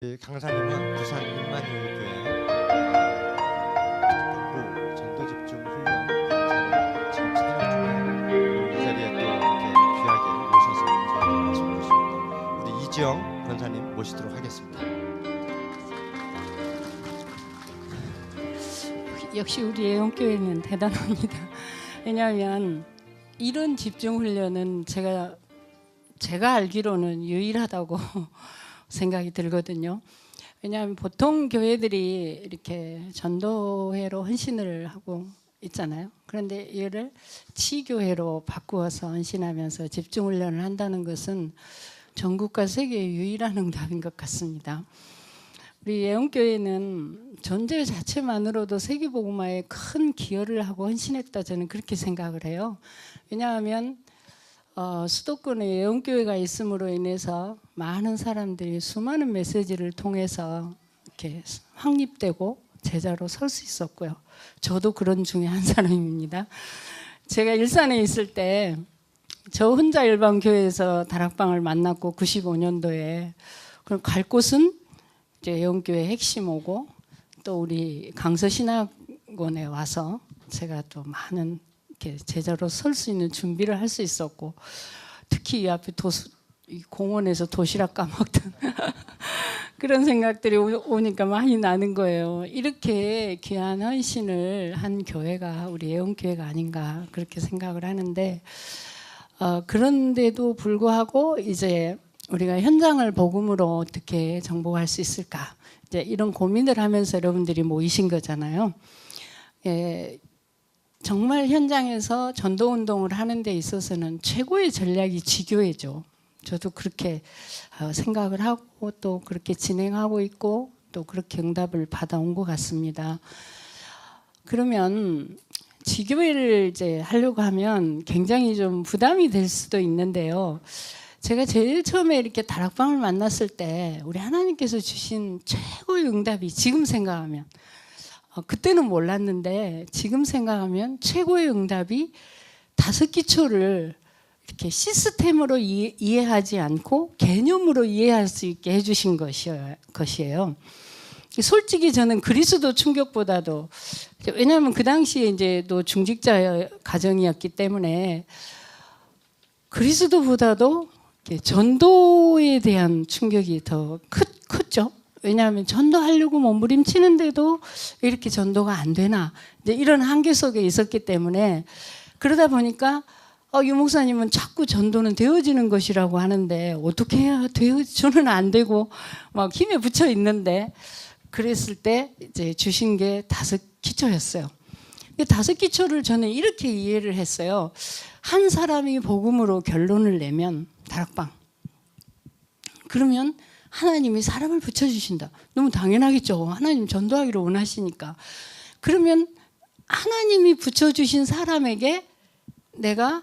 강사님은 부산 임마누엘교회 북부 전도집중 훈련 강사를 지금 사역 중에 이 자리에 또 이렇게 귀하게 모셔서 저희에게 말씀 주십니다. 우리 이지영 권사님 모시도록 하겠습니다. 역시 우리 애원교회는 대단합니다. 왜냐하면 이런 집중훈련은 제가 알기로는 유일하다고 생각이 들거든요. 왜냐하면 보통 교회들이 이렇게 전도회로 헌신을 하고 있잖아요. 그런데 이를 치교회로 바꾸어서 헌신하면서 집중훈련을 한다는 것은 전국과 세계에 유일한 응답인 것 같습니다. 우리 애원교회는 존재 자체만으로도 세계복음화에 큰 기여를 하고 헌신했다, 저는 그렇게 생각을 해요. 왜냐하면 수도권에 애원교회가 있음으로 인해서 많은 사람들이 수많은 메시지를 통해서 이렇게 확립되고 제자로 설 수 있었고요. 저도 그런 중에 한 사람입니다. 제가 일산에 있을 때 저 혼자 일반교회에서 다락방을 만났고 95년도에 그럼 갈 곳은 이제 애원교회 핵심오고 또 우리 강서신학원에 와서 제가 또 많은 이렇게 제자로 설 수 있는 준비를 할 수 있었고, 특히 이 앞에 이 공원에서 도시락 까먹던 그런 생각들이 오니까 많이 나는 거예요. 이렇게 귀한 헌신을 한 교회가 우리 애원교회가 아닌가 그렇게 생각을 하는데, 그런데도 불구하고 이제 우리가 현장을 복음으로 어떻게 정복할 수 있을까, 이제 이런 고민을 하면서 여러분들이 모이신 거잖아요. 정말 현장에서 전도운동을 하는 데 있어서는 최고의 전략이 지교회죠. 저도 그렇게 생각을 하고 또 그렇게 진행하고 있고 또 그렇게 응답을 받아온 것 같습니다. 그러면 지교회를 이제 하려고 하면 굉장히 좀 부담이 될 수도 있는데요. 제가 제일 처음에 이렇게 다락방을 만났을 때 우리 하나님께서 주신 최고의 응답이, 지금 생각하면, 그때는 몰랐는데 지금 생각하면 최고의 응답이 5기초를 이렇게 시스템으로 이해하지 않고 개념으로 이해할 수 있게 해주신 것이에요. 솔직히 저는 그리스도 충격보다도, 왜냐하면 그 당시에 이제 또 중직자 가정이었기 때문에 그리스도보다도 전도에 대한 충격이 더 컸죠. 왜냐하면 전도하려고 몸부림치는데도 이렇게 전도가 안 되나, 이제 이런 한계 속에 있었기 때문에, 그러다 보니까 유 목사님은 자꾸 전도는 되어지는 것이라고 하는데 어떻게 해야 저는 안 되고 막 힘에 붙여 있는데, 그랬을 때 이제 주신 게 5기초였어요. 5기초를 저는 이렇게 이해를 했어요. 한 사람이 복음으로 결론을 내면, 다락방, 그러면 하나님이 사람을 붙여주신다. 너무 당연하겠죠. 하나님 전도하기를 원하시니까. 그러면 하나님이 붙여주신 사람에게 내가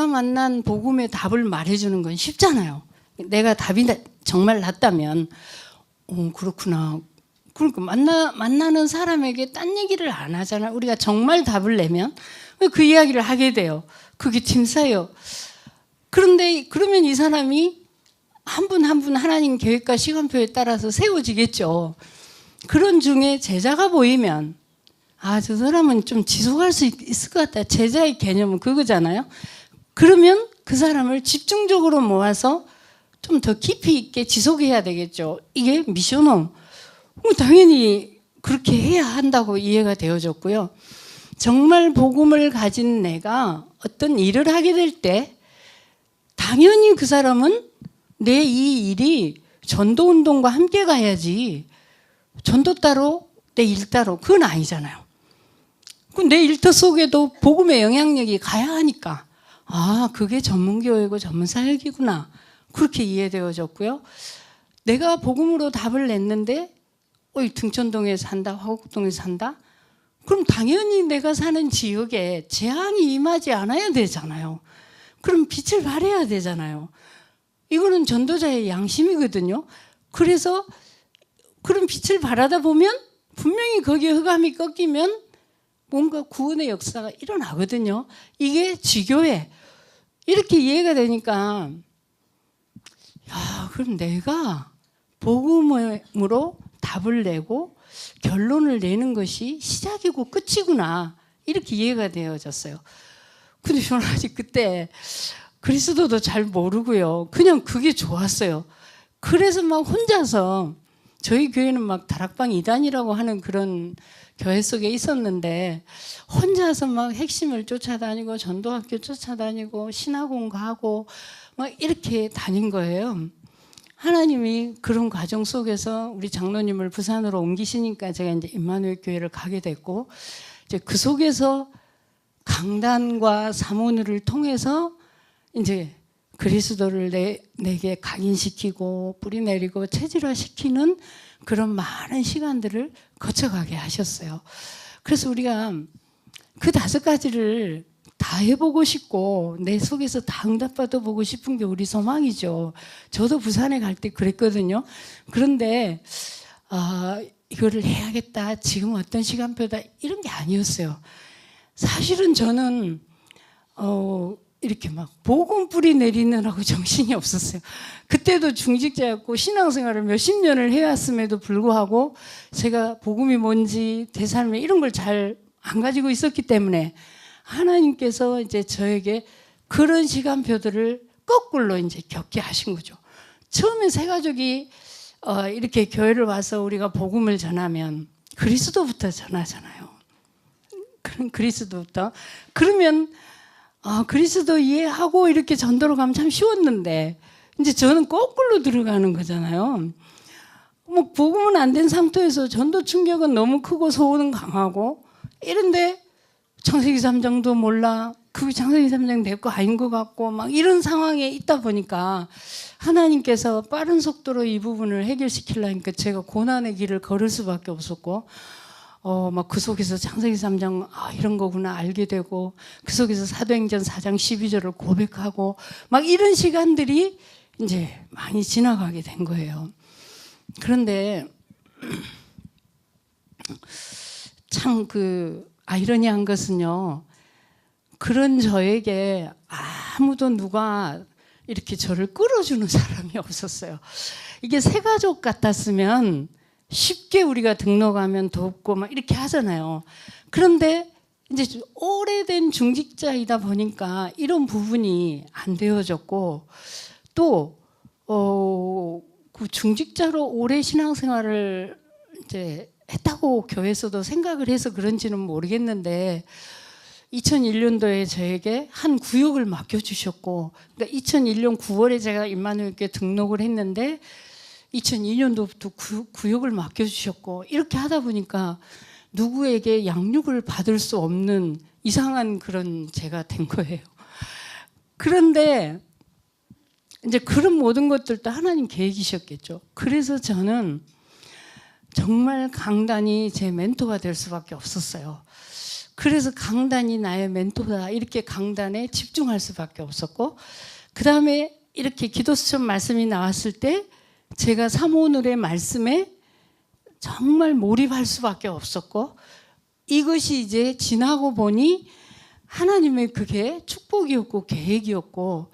만난 복음의 답을 말해주는 건 쉽잖아요. 내가 답이 정말 낫다면, 그렇구나. 그러니까 만나는 사람에게 딴 얘기를 안 하잖아요. 우리가 정말 답을 내면 그 이야기를 하게 돼요. 그게 팀사예요. 그런데 그러면 이 사람이 한 분 한 분 하나님 계획과 시간표에 따라서 세워지겠죠. 그런 중에 제자가 보이면, 저 사람은 좀 지속할 수 있을 것 같다. 제자의 개념은 그거잖아요. 그러면 그 사람을 집중적으로 모아서 좀 더 깊이 있게 지속해야 되겠죠. 이게 미션홈. 당연히 그렇게 해야 한다고 이해가 되어졌고요. 정말 복음을 가진 내가 어떤 일을 하게 될 때 당연히 그 사람은 내 이 일이 전도운동과 함께 가야지, 전도 따로 내 일 따로 그건 아니잖아요. 내 일터 속에도 복음의 영향력이 가야 하니까, 그게 전문교회고 전문사역이구나, 그렇게 이해되어졌고요. 내가 복음으로 답을 냈는데 등촌동에 산다, 화곡동에 산다, 그럼 당연히 내가 사는 지역에 재앙이 임하지 않아야 되잖아요. 그럼 빛을 발해야 되잖아요. 이거는 전도자의 양심이거든요. 그래서 그런 빛을 발하다 보면 분명히 거기에 흑암이 꺾이면 뭔가 구원의 역사가 일어나거든요. 이게 지교회. 이렇게 이해가 되니까, 그럼 내가 복음으로 답을 내고 결론을 내는 것이 시작이고 끝이구나 이렇게 이해가 되어졌어요. 근데 저는 아직 그때 그리스도도 잘 모르고요. 그냥 그게 좋았어요. 그래서 막 혼자서 저희 교회는 막 다락방 2단이라고 하는 그런 교회 속에 있었는데 혼자서 막 핵심을 쫓아다니고 전도학교 쫓아다니고 신학원 가고 막 이렇게 다닌 거예요. 하나님이 그런 과정 속에서 우리 장로님을 부산으로 옮기시니까 제가 이제 임마누엘 교회를 가게 됐고 이제 그 속에서 강단과 사모늘을 통해서 이제 그리스도를 내게 각인시키고 뿌리내리고 체질화시키는 그런 많은 시간들을 거쳐가게 하셨어요. 그래서 우리가 그 5가지를 다 해보고 싶고 내 속에서 다 응답받아 보고 싶은 게 우리 소망이죠. 저도 부산에 갈 때 그랬거든요. 그런데 이거를 해야겠다. 지금 어떤 시간표다. 이런 게 아니었어요. 사실은 저는 이렇게 막 복음 뿌리 내리느라고 정신이 없었어요. 그때도 중직자였고 신앙생활을 몇십 년을 해왔음에도 불구하고 제가 복음이 뭔지 대사람이 이런 걸 잘 안 가지고 있었기 때문에 하나님께서 이제 저에게 그런 시간표들을 거꾸로 이제 겪게 하신 거죠. 처음에 새 가족이 이렇게 교회를 와서 우리가 복음을 전하면 그리스도부터 전하잖아요. 그리스도부터. 그러면 그리스도 이해하고 이렇게 전도로 가면 참 쉬웠는데 이제 저는 거꾸로 들어가는 거잖아요. 뭐 복음은 안 된 상태에서 전도 충격은 너무 크고 소원은 강하고 이런데 창세기 3장도 몰라. 그게 창세기 3장 내 거 아닌 것 같고 막 이런 상황에 있다 보니까 하나님께서 빠른 속도로 이 부분을 해결시키려니까 제가 고난의 길을 걸을 수밖에 없었고 막 그 속에서 창세기 3장 이런 거구나 알게 되고 그 속에서 사도행전 4장 12절을 고백하고 막 이런 시간들이 이제 많이 지나가게 된 거예요. 그런데 참 그 아이러니한 것은요. 그런 저에게 아무도 누가 이렇게 저를 끌어주는 사람이 없었어요. 이게 새 가족 같았으면 쉽게 우리가 등록하면 돕고 막 이렇게 하잖아요. 그런데 이제 오래된 중직자이다 보니까 이런 부분이 안 되어졌고 또 그 중직자로 오래 신앙생활을 이제 했다고 교회에서도 생각을 해서 그런지는 모르겠는데 2001년도에 저에게 한 구역을 맡겨주셨고 그러니까 2001년 9월에 제가 임마누엘교회 등록을 했는데 2002년도부터 구역을 맡겨주셨고 이렇게 하다 보니까 누구에게 양육을 받을 수 없는 이상한 그런 제가 된 거예요. 그런데 이제 그런 모든 것들도 하나님 계획이셨겠죠. 그래서 저는 정말 강단이 제 멘토가 될 수밖에 없었어요. 그래서 강단이 나의 멘토다 이렇게 강단에 집중할 수밖에 없었고 그 다음에 이렇게 기도수첩 말씀이 나왔을 때 제가 사모늘의 말씀에 정말 몰입할 수밖에 없었고 이것이 이제 지나고 보니 하나님의 그게 축복이었고 계획이었고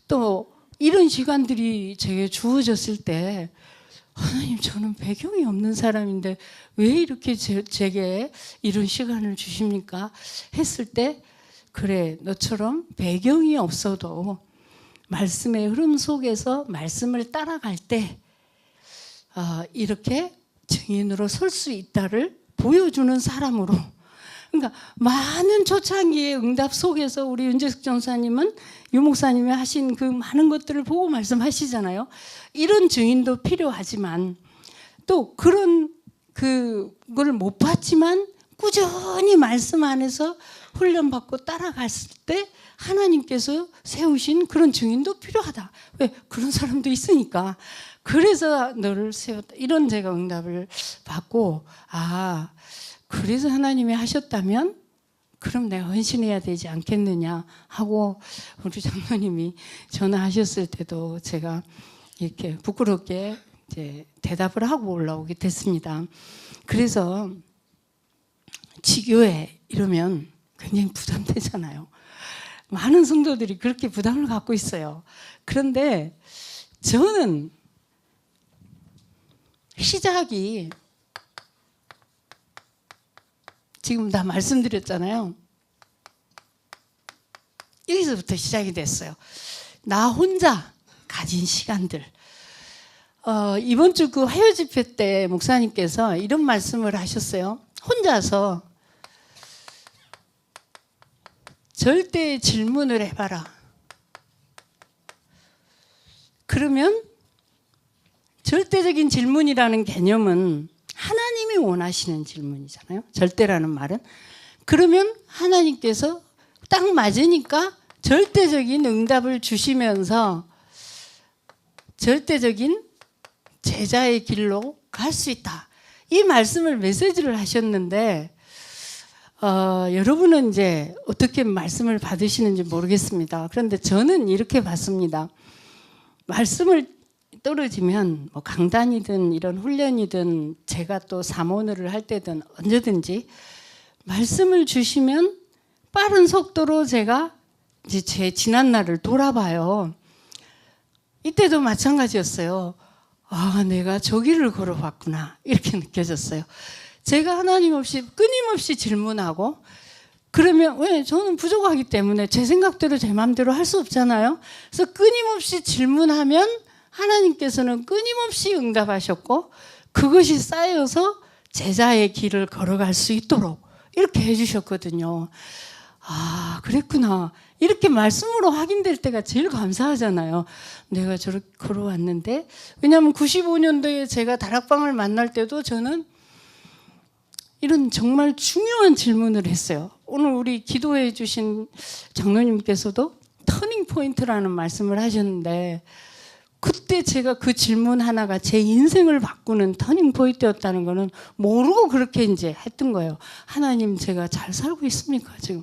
또 이런 시간들이 제게 주어졌을 때 하나님 저는 배경이 없는 사람인데 왜 이렇게 제게 이런 시간을 주십니까? 했을 때 그래 너처럼 배경이 없어도 말씀의 흐름 속에서 말씀을 따라갈 때 이렇게 증인으로 설 수 있다를 보여주는 사람으로 그러니까 많은 초창기의 응답 속에서 우리 윤재숙 전사님은 유 목사님이 하신 그 많은 것들을 보고 말씀하시잖아요. 이런 증인도 필요하지만 또 그런 그걸 못 봤지만 꾸준히 말씀 안에서 훈련받고 따라갔을 때 하나님께서 세우신 그런 증인도 필요하다. 왜? 그런 사람도 있으니까. 그래서 너를 세웠다. 이런 제가 응답을 받고 그래서 하나님이 하셨다면 그럼 내가 헌신해야 되지 않겠느냐 하고 우리 장로님이 전화하셨을 때도 제가 이렇게 부끄럽게 이제 대답을 하고 올라오게 됐습니다. 그래서 지교회 이러면 굉장히 부담되잖아요. 많은 성도들이 그렇게 부담을 갖고 있어요. 그런데 저는 시작이 지금 다 말씀드렸잖아요. 여기서부터 시작이 됐어요. 나 혼자 가진 시간들. 이번 주 그 화요 집회 때 목사님께서 이런 말씀을 하셨어요. 혼자서 절대 질문을 해봐라. 그러면 절대적인 질문이라는 개념은 하나님이 원하시는 질문이잖아요. 절대라는 말은. 그러면 하나님께서 딱 맞으니까 절대적인 응답을 주시면서 절대적인 제자의 길로 갈 수 있다. 이 말씀을 메시지를 하셨는데 여러분은 이제 어떻게 말씀을 받으시는지 모르겠습니다. 그런데 저는 이렇게 봤습니다. 말씀을 떨어지면 뭐 강단이든 이런 훈련이든 제가 또 사모를 할 때든 언제든지 말씀을 주시면 빠른 속도로 제가 이제 제 지난 날을 돌아봐요. 이때도 마찬가지였어요. 아, 내가 저 길을 걸어왔구나 이렇게 느껴졌어요. 제가 하나님 없이 끊임없이 질문하고 그러면 왜 저는 부족하기 때문에 제 생각대로 제 마음대로 할 수 없잖아요. 그래서 끊임없이 질문하면 하나님께서는 끊임없이 응답하셨고 그것이 쌓여서 제자의 길을 걸어갈 수 있도록 이렇게 해주셨거든요. 아, 그랬구나. 이렇게 말씀으로 확인될 때가 제일 감사하잖아요. 내가 저렇게 걸어왔는데. 왜냐하면 95년도에 제가 다락방을 만날 때도 저는 이런 정말 중요한 질문을 했어요. 오늘 우리 기도해 주신 장로님께서도 터닝 포인트라는 말씀을 하셨는데 그때 제가 그 질문 하나가 제 인생을 바꾸는 터닝 포인트였다는 거는 모르고 그렇게 이제 했던 거예요. 하나님, 제가 잘 살고 있습니까? 지금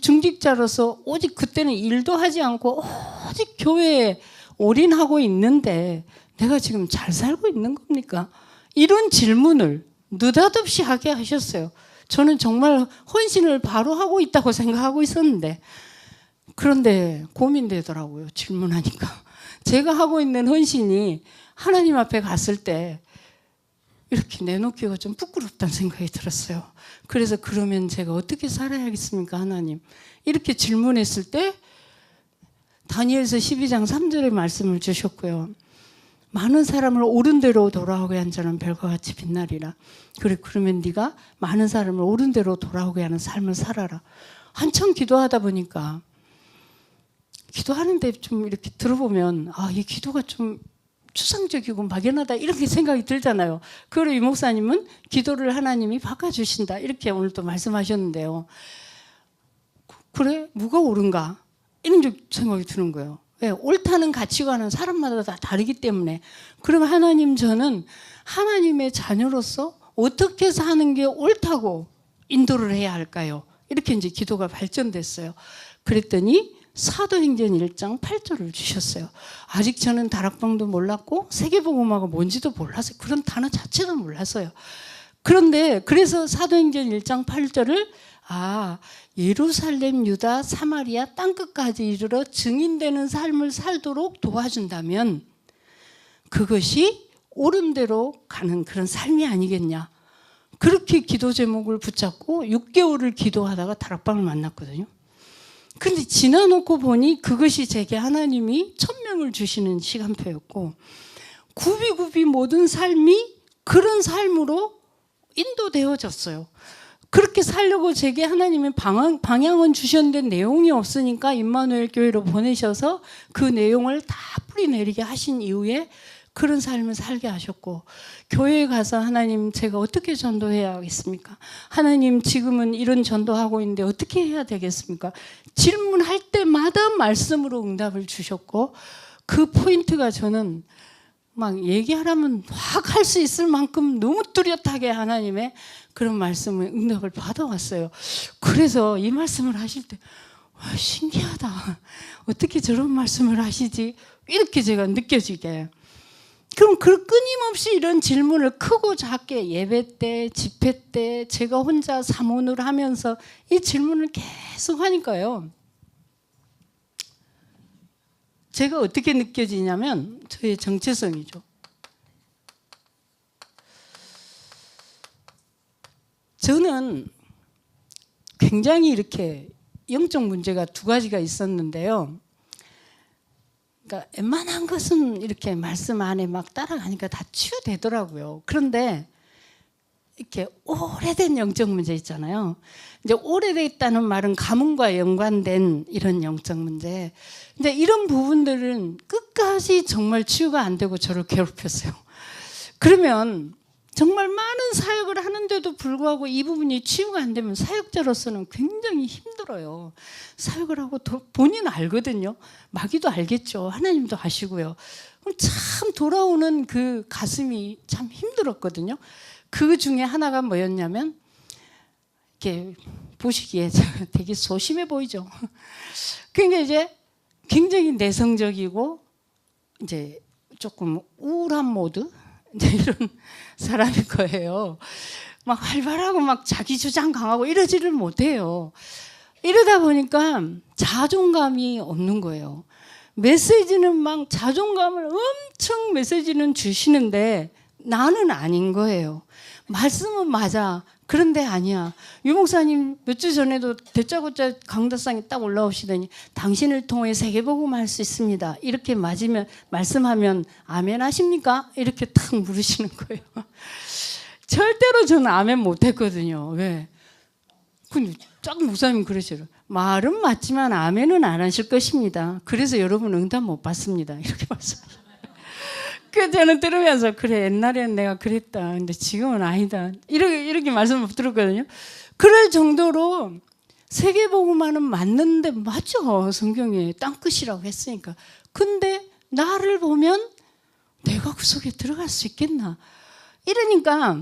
중직자로서 오직 그때는 일도 하지 않고 오직 교회에 올인하고 있는데 내가 지금 잘 살고 있는 겁니까? 이런 질문을 느닷없이 하게 하셨어요. 저는 정말 헌신을 바로 하고 있다고 생각하고 있었는데 그런데 고민되더라고요. 질문하니까. 제가 하고 있는 헌신이 하나님 앞에 갔을 때 이렇게 내놓기가 좀 부끄럽다는 생각이 들었어요. 그래서 그러면 제가 어떻게 살아야겠습니까, 하나님? 이렇게 질문했을 때 다니엘서 12장 3절의 말씀을 주셨고요. 많은 사람을 옳은 대로 돌아오게 한 자는 별과 같이 빛나리라. 그래, 그러면 네가 많은 사람을 옳은 대로 돌아오게 하는 삶을 살아라. 한참 기도하다 보니까 기도하는데 좀 이렇게 들어보면 아, 이 기도가 좀 추상적이고 막연하다 이렇게 생각이 들잖아요. 그리고 이 목사님은 기도를 하나님이 바꿔주신다 이렇게 오늘 또 말씀하셨는데요. 그래? 뭐가 옳은가? 이런 생각이 드는 거예요. 왜? 옳다는 가치관은 사람마다 다 다르기 때문에. 그러면 하나님, 저는 하나님의 자녀로서 어떻게 사는 게 옳다고 인도를 해야 할까요? 이렇게 이제 기도가 발전됐어요. 그랬더니 사도행전 1장 8절을 주셨어요. 아직 저는 다락방도 몰랐고 세계복음화가 뭔지도 몰랐어요. 그런 단어 자체도 몰랐어요. 그런데 그래서 사도행전 1장 8절을 예루살렘, 유다, 사마리아 땅끝까지 이르러 증인되는 삶을 살도록 도와준다면 그것이 옳은 대로 가는 그런 삶이 아니겠냐. 그렇게 기도 제목을 붙잡고 6개월을 기도하다가 다락방을 만났거든요. 근데 지나놓고 보니 그것이 제게 하나님이 천명을 주시는 시간표였고 굽이굽이 모든 삶이 그런 삶으로 인도되어졌어요. 그렇게 살려고 제게 하나님의 방향은 주셨는데 내용이 없으니까 임마누엘 교회로 보내셔서 그 내용을 다 뿌리내리게 하신 이후에 그런 삶을 살게 하셨고 교회에 가서 하나님, 제가 어떻게 전도해야 하겠습니까? 하나님, 지금은 이런 전도하고 있는데 어떻게 해야 되겠습니까? 질문할 때마다 말씀으로 응답을 주셨고 그 포인트가 저는 막 얘기하라면 확 할 수 있을 만큼 너무 뚜렷하게 하나님의 그런 말씀을 응답을 받아왔어요. 그래서 이 말씀을 하실 때 신기하다. 어떻게 저런 말씀을 하시지? 이렇게 제가 느껴지게. 그럼 그 끊임없이 이런 질문을 크고 작게 예배 때, 집회 때 제가 혼자 사모를 하면서 이 질문을 계속 하니까요. 제가 어떻게 느껴지냐면 저의 정체성이죠. 저는 굉장히 이렇게 영적 문제가 두 가지가 있었는데요. 그러니까 웬만한 것은 이렇게 말씀 안에 막 따라가니까 다 치유되더라고요. 그런데 이렇게 오래된 영적 문제 있잖아요. 이제 오래됐다는 말은 가문과 연관된 이런 영적 문제. 근데 이런 부분들은 끝까지 정말 치유가 안 되고 저를 괴롭혔어요. 그러면 정말 많은 사역을 하는데도 불구하고 이 부분이 치유가 안 되면 사역자로서는 굉장히 힘들어요. 사역을 하고 본인은 알거든요. 마귀도 알겠죠. 하나님도 아시고요. 그럼 참 돌아오는 그 가슴이 참 힘들었거든요. 그 중에 하나가 뭐였냐면, 이렇게 보시기에 되게 소심해 보이죠. 그러니까 이제 굉장히 내성적이고 이제 조금 우울한 모드 이제 이런 사람일 거예요. 막 활발하고 막 자기 주장 강하고 이러지를 못해요. 이러다 보니까 자존감이 없는 거예요. 메시지는 막 자존감을 엄청 메시지는 주시는데 나는 아닌 거예요. 말씀은 맞아. 그런데 아니야. 유 목사님 몇 주 전에도 대짜고짜 강다상에 딱 올라오시더니 당신을 통해 세계복음 할 수 있습니다. 이렇게 맞으면 말씀하면 아멘 하십니까? 이렇게 딱 물으시는 거예요. 절대로 저는 아멘 못했거든요. 왜? 근데 쫙 목사님 그러시더라고요. 말은 맞지만 아멘은 안 하실 것입니다. 그래서 여러분 응답 못 받습니다. 이렇게 말씀하셨어요. 그 저는 들으면서 그래 옛날에는 내가 그랬다. 근데 지금은 아니다. 이렇게 말씀을 들었거든요. 그럴 정도로 세계복음화는 맞는데 맞죠. 성경에 땅끝이라고 했으니까. 근데 나를 보면 내가 그 속에 들어갈 수 있겠나. 이러니까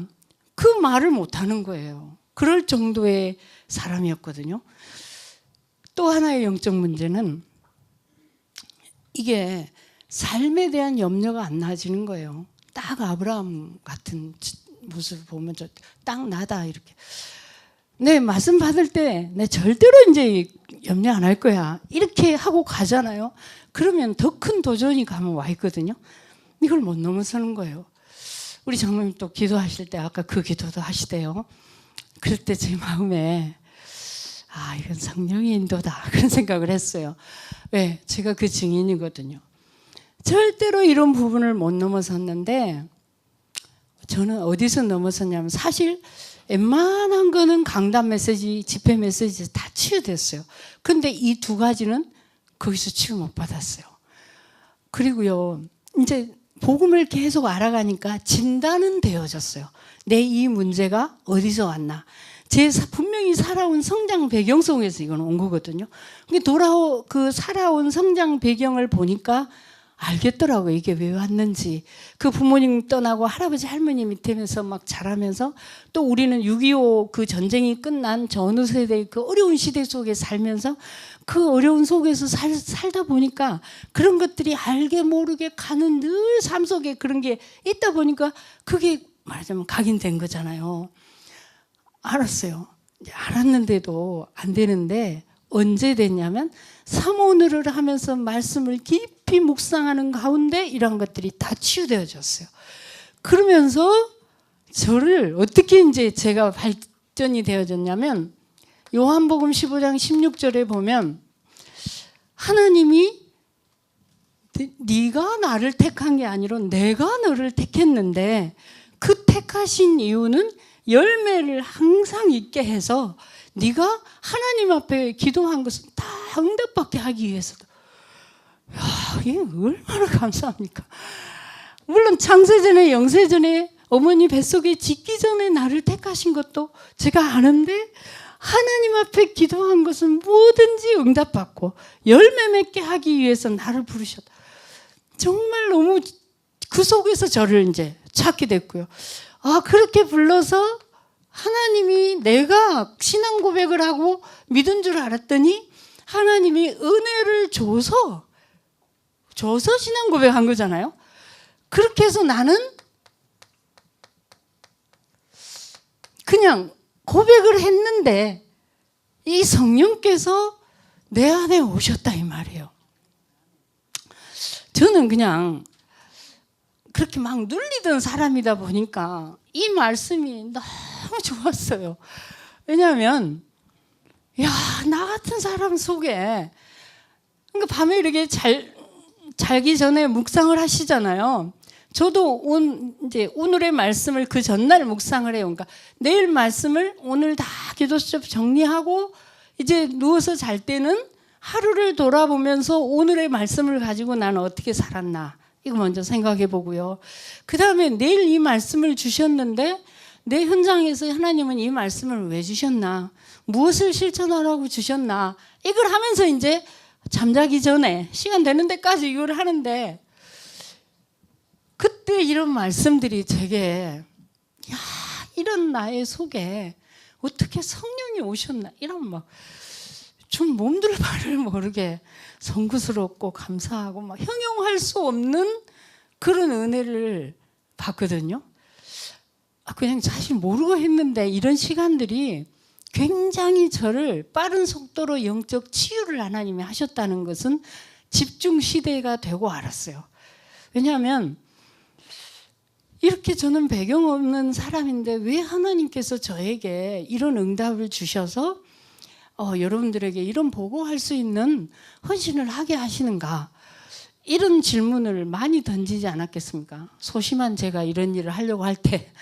그 말을 못하는 거예요. 그럴 정도의 사람이었거든요. 또 하나의 영적 문제는 이게 삶에 대한 염려가 안 나아지는 거예요. 딱 아브라함 같은 모습을 보면 딱 나다 이렇게. 네, 말씀 받을 때 내 절대로 이제 염려 안 할 거야. 이렇게 하고 가잖아요. 그러면 더 큰 도전이 가면 와 있거든요. 이걸 못 넘어서는 거예요. 우리 장로님 또 기도하실 때 아까 그 기도도 하시대요. 그럴 때 제 마음에 아, 이건 성령의 인도다. 그런 생각을 했어요. 왜? 제가 그 증인이거든요. 절대로 이런 부분을 못 넘어섰는데 저는 어디서 넘어섰냐면 사실 웬만한 거는 강단 메시지, 집회 메시지 다 치유됐어요. 근데 이 두 가지는 거기서 치유 못 받았어요. 그리고요, 이제 복음을 계속 알아가니까 진단은 되어졌어요. 내 이 문제가 어디서 왔나. 제 분명히 살아온 성장 배경 속에서 이건 온 거거든요. 그 살아온 성장 배경을 보니까 알겠더라고요. 이게 왜 왔는지. 그 부모님 떠나고 할아버지 할머니 밑에서 막 자라면서 또 우리는 6.25 그 전쟁이 끝난 전후 세대의 그 어려운 시대 속에 살면서 그 어려운 속에서 살다 보니까 그런 것들이 알게 모르게 가는 늘 삶 속에 그런 게 있다 보니까 그게 말하자면 각인된 거잖아요. 알았어요. 알았는데도 안 되는데 언제 됐냐면 사모늘을 하면서 말씀을 깊이 묵상하는 가운데 이런 것들이 다 치유되어졌어요. 그러면서 저를 어떻게 이제 제가 발전이 되어졌냐면 요한복음 15장 16절에 보면 하나님이 네가 나를 택한 게 아니라 내가 너를 택했는데 그 택하신 이유는 열매를 항상 있게 해서 네가 하나님 앞에 기도한 것은 다 응답받게 하기 위해서다. 야, 이게 얼마나 감사합니까? 물론 창세전에 영세전에 어머니 뱃속에 짓기 전에 나를 택하신 것도 제가 아는데 하나님 앞에 기도한 것은 뭐든지 응답받고 열매 맺게 하기 위해서 나를 부르셨다. 정말 너무 그 속에서 저를 이제 찾게 됐고요. 아, 그렇게 불러서 하나님이 내가 신앙 고백을 하고 믿은 줄 알았더니 하나님이 은혜를 줘서 신앙 고백한 거잖아요. 그렇게 해서 나는 그냥 고백을 했는데 이 성령께서 내 안에 오셨다 이 말이에요. 저는 그냥 그렇게 막 눌리던 사람이다 보니까 이 말씀이 너무 좋았어요. 왜냐하면 야, 나 같은 사람 속에 그러니까 밤에 이렇게 자기 전에 묵상을 하시잖아요. 저도 이제 오늘의 말씀을 그 전날 묵상을 해요. 그러니까 내일 말씀을 오늘 다 기도수첩 정리하고 이제 누워서 잘 때는 하루를 돌아보면서 오늘의 말씀을 가지고 나는 어떻게 살았나 이거 먼저 생각해 보고요. 그 다음에 내일 이 말씀을 주셨는데 내 현장에서 하나님은 이 말씀을 왜 주셨나, 무엇을 실천하라고 주셨나, 이걸 하면서 이제 잠자기 전에 시간 되는 데까지 이걸 하는데 그때 이런 말씀들이 되게 야, 이런 나의 속에 어떻게 성령이 오셨나, 이런 막 좀 몸둘 바를 모르게 성구스럽고 감사하고 막 형용할 수 없는 그런 은혜를 받거든요. 그냥 사실 모르고 했는데 이런 시간들이 굉장히 저를 빠른 속도로 영적 치유를 하나님이 하셨다는 것은 집중 시대가 되고 알았어요. 왜냐하면 이렇게 저는 배경 없는 사람인데 왜 하나님께서 저에게 이런 응답을 주셔서 여러분들에게 이런 보고할 수 있는 헌신을 하게 하시는가, 이런 질문을 많이 던지지 않았겠습니까? 소심한 제가 이런 일을 하려고 할 때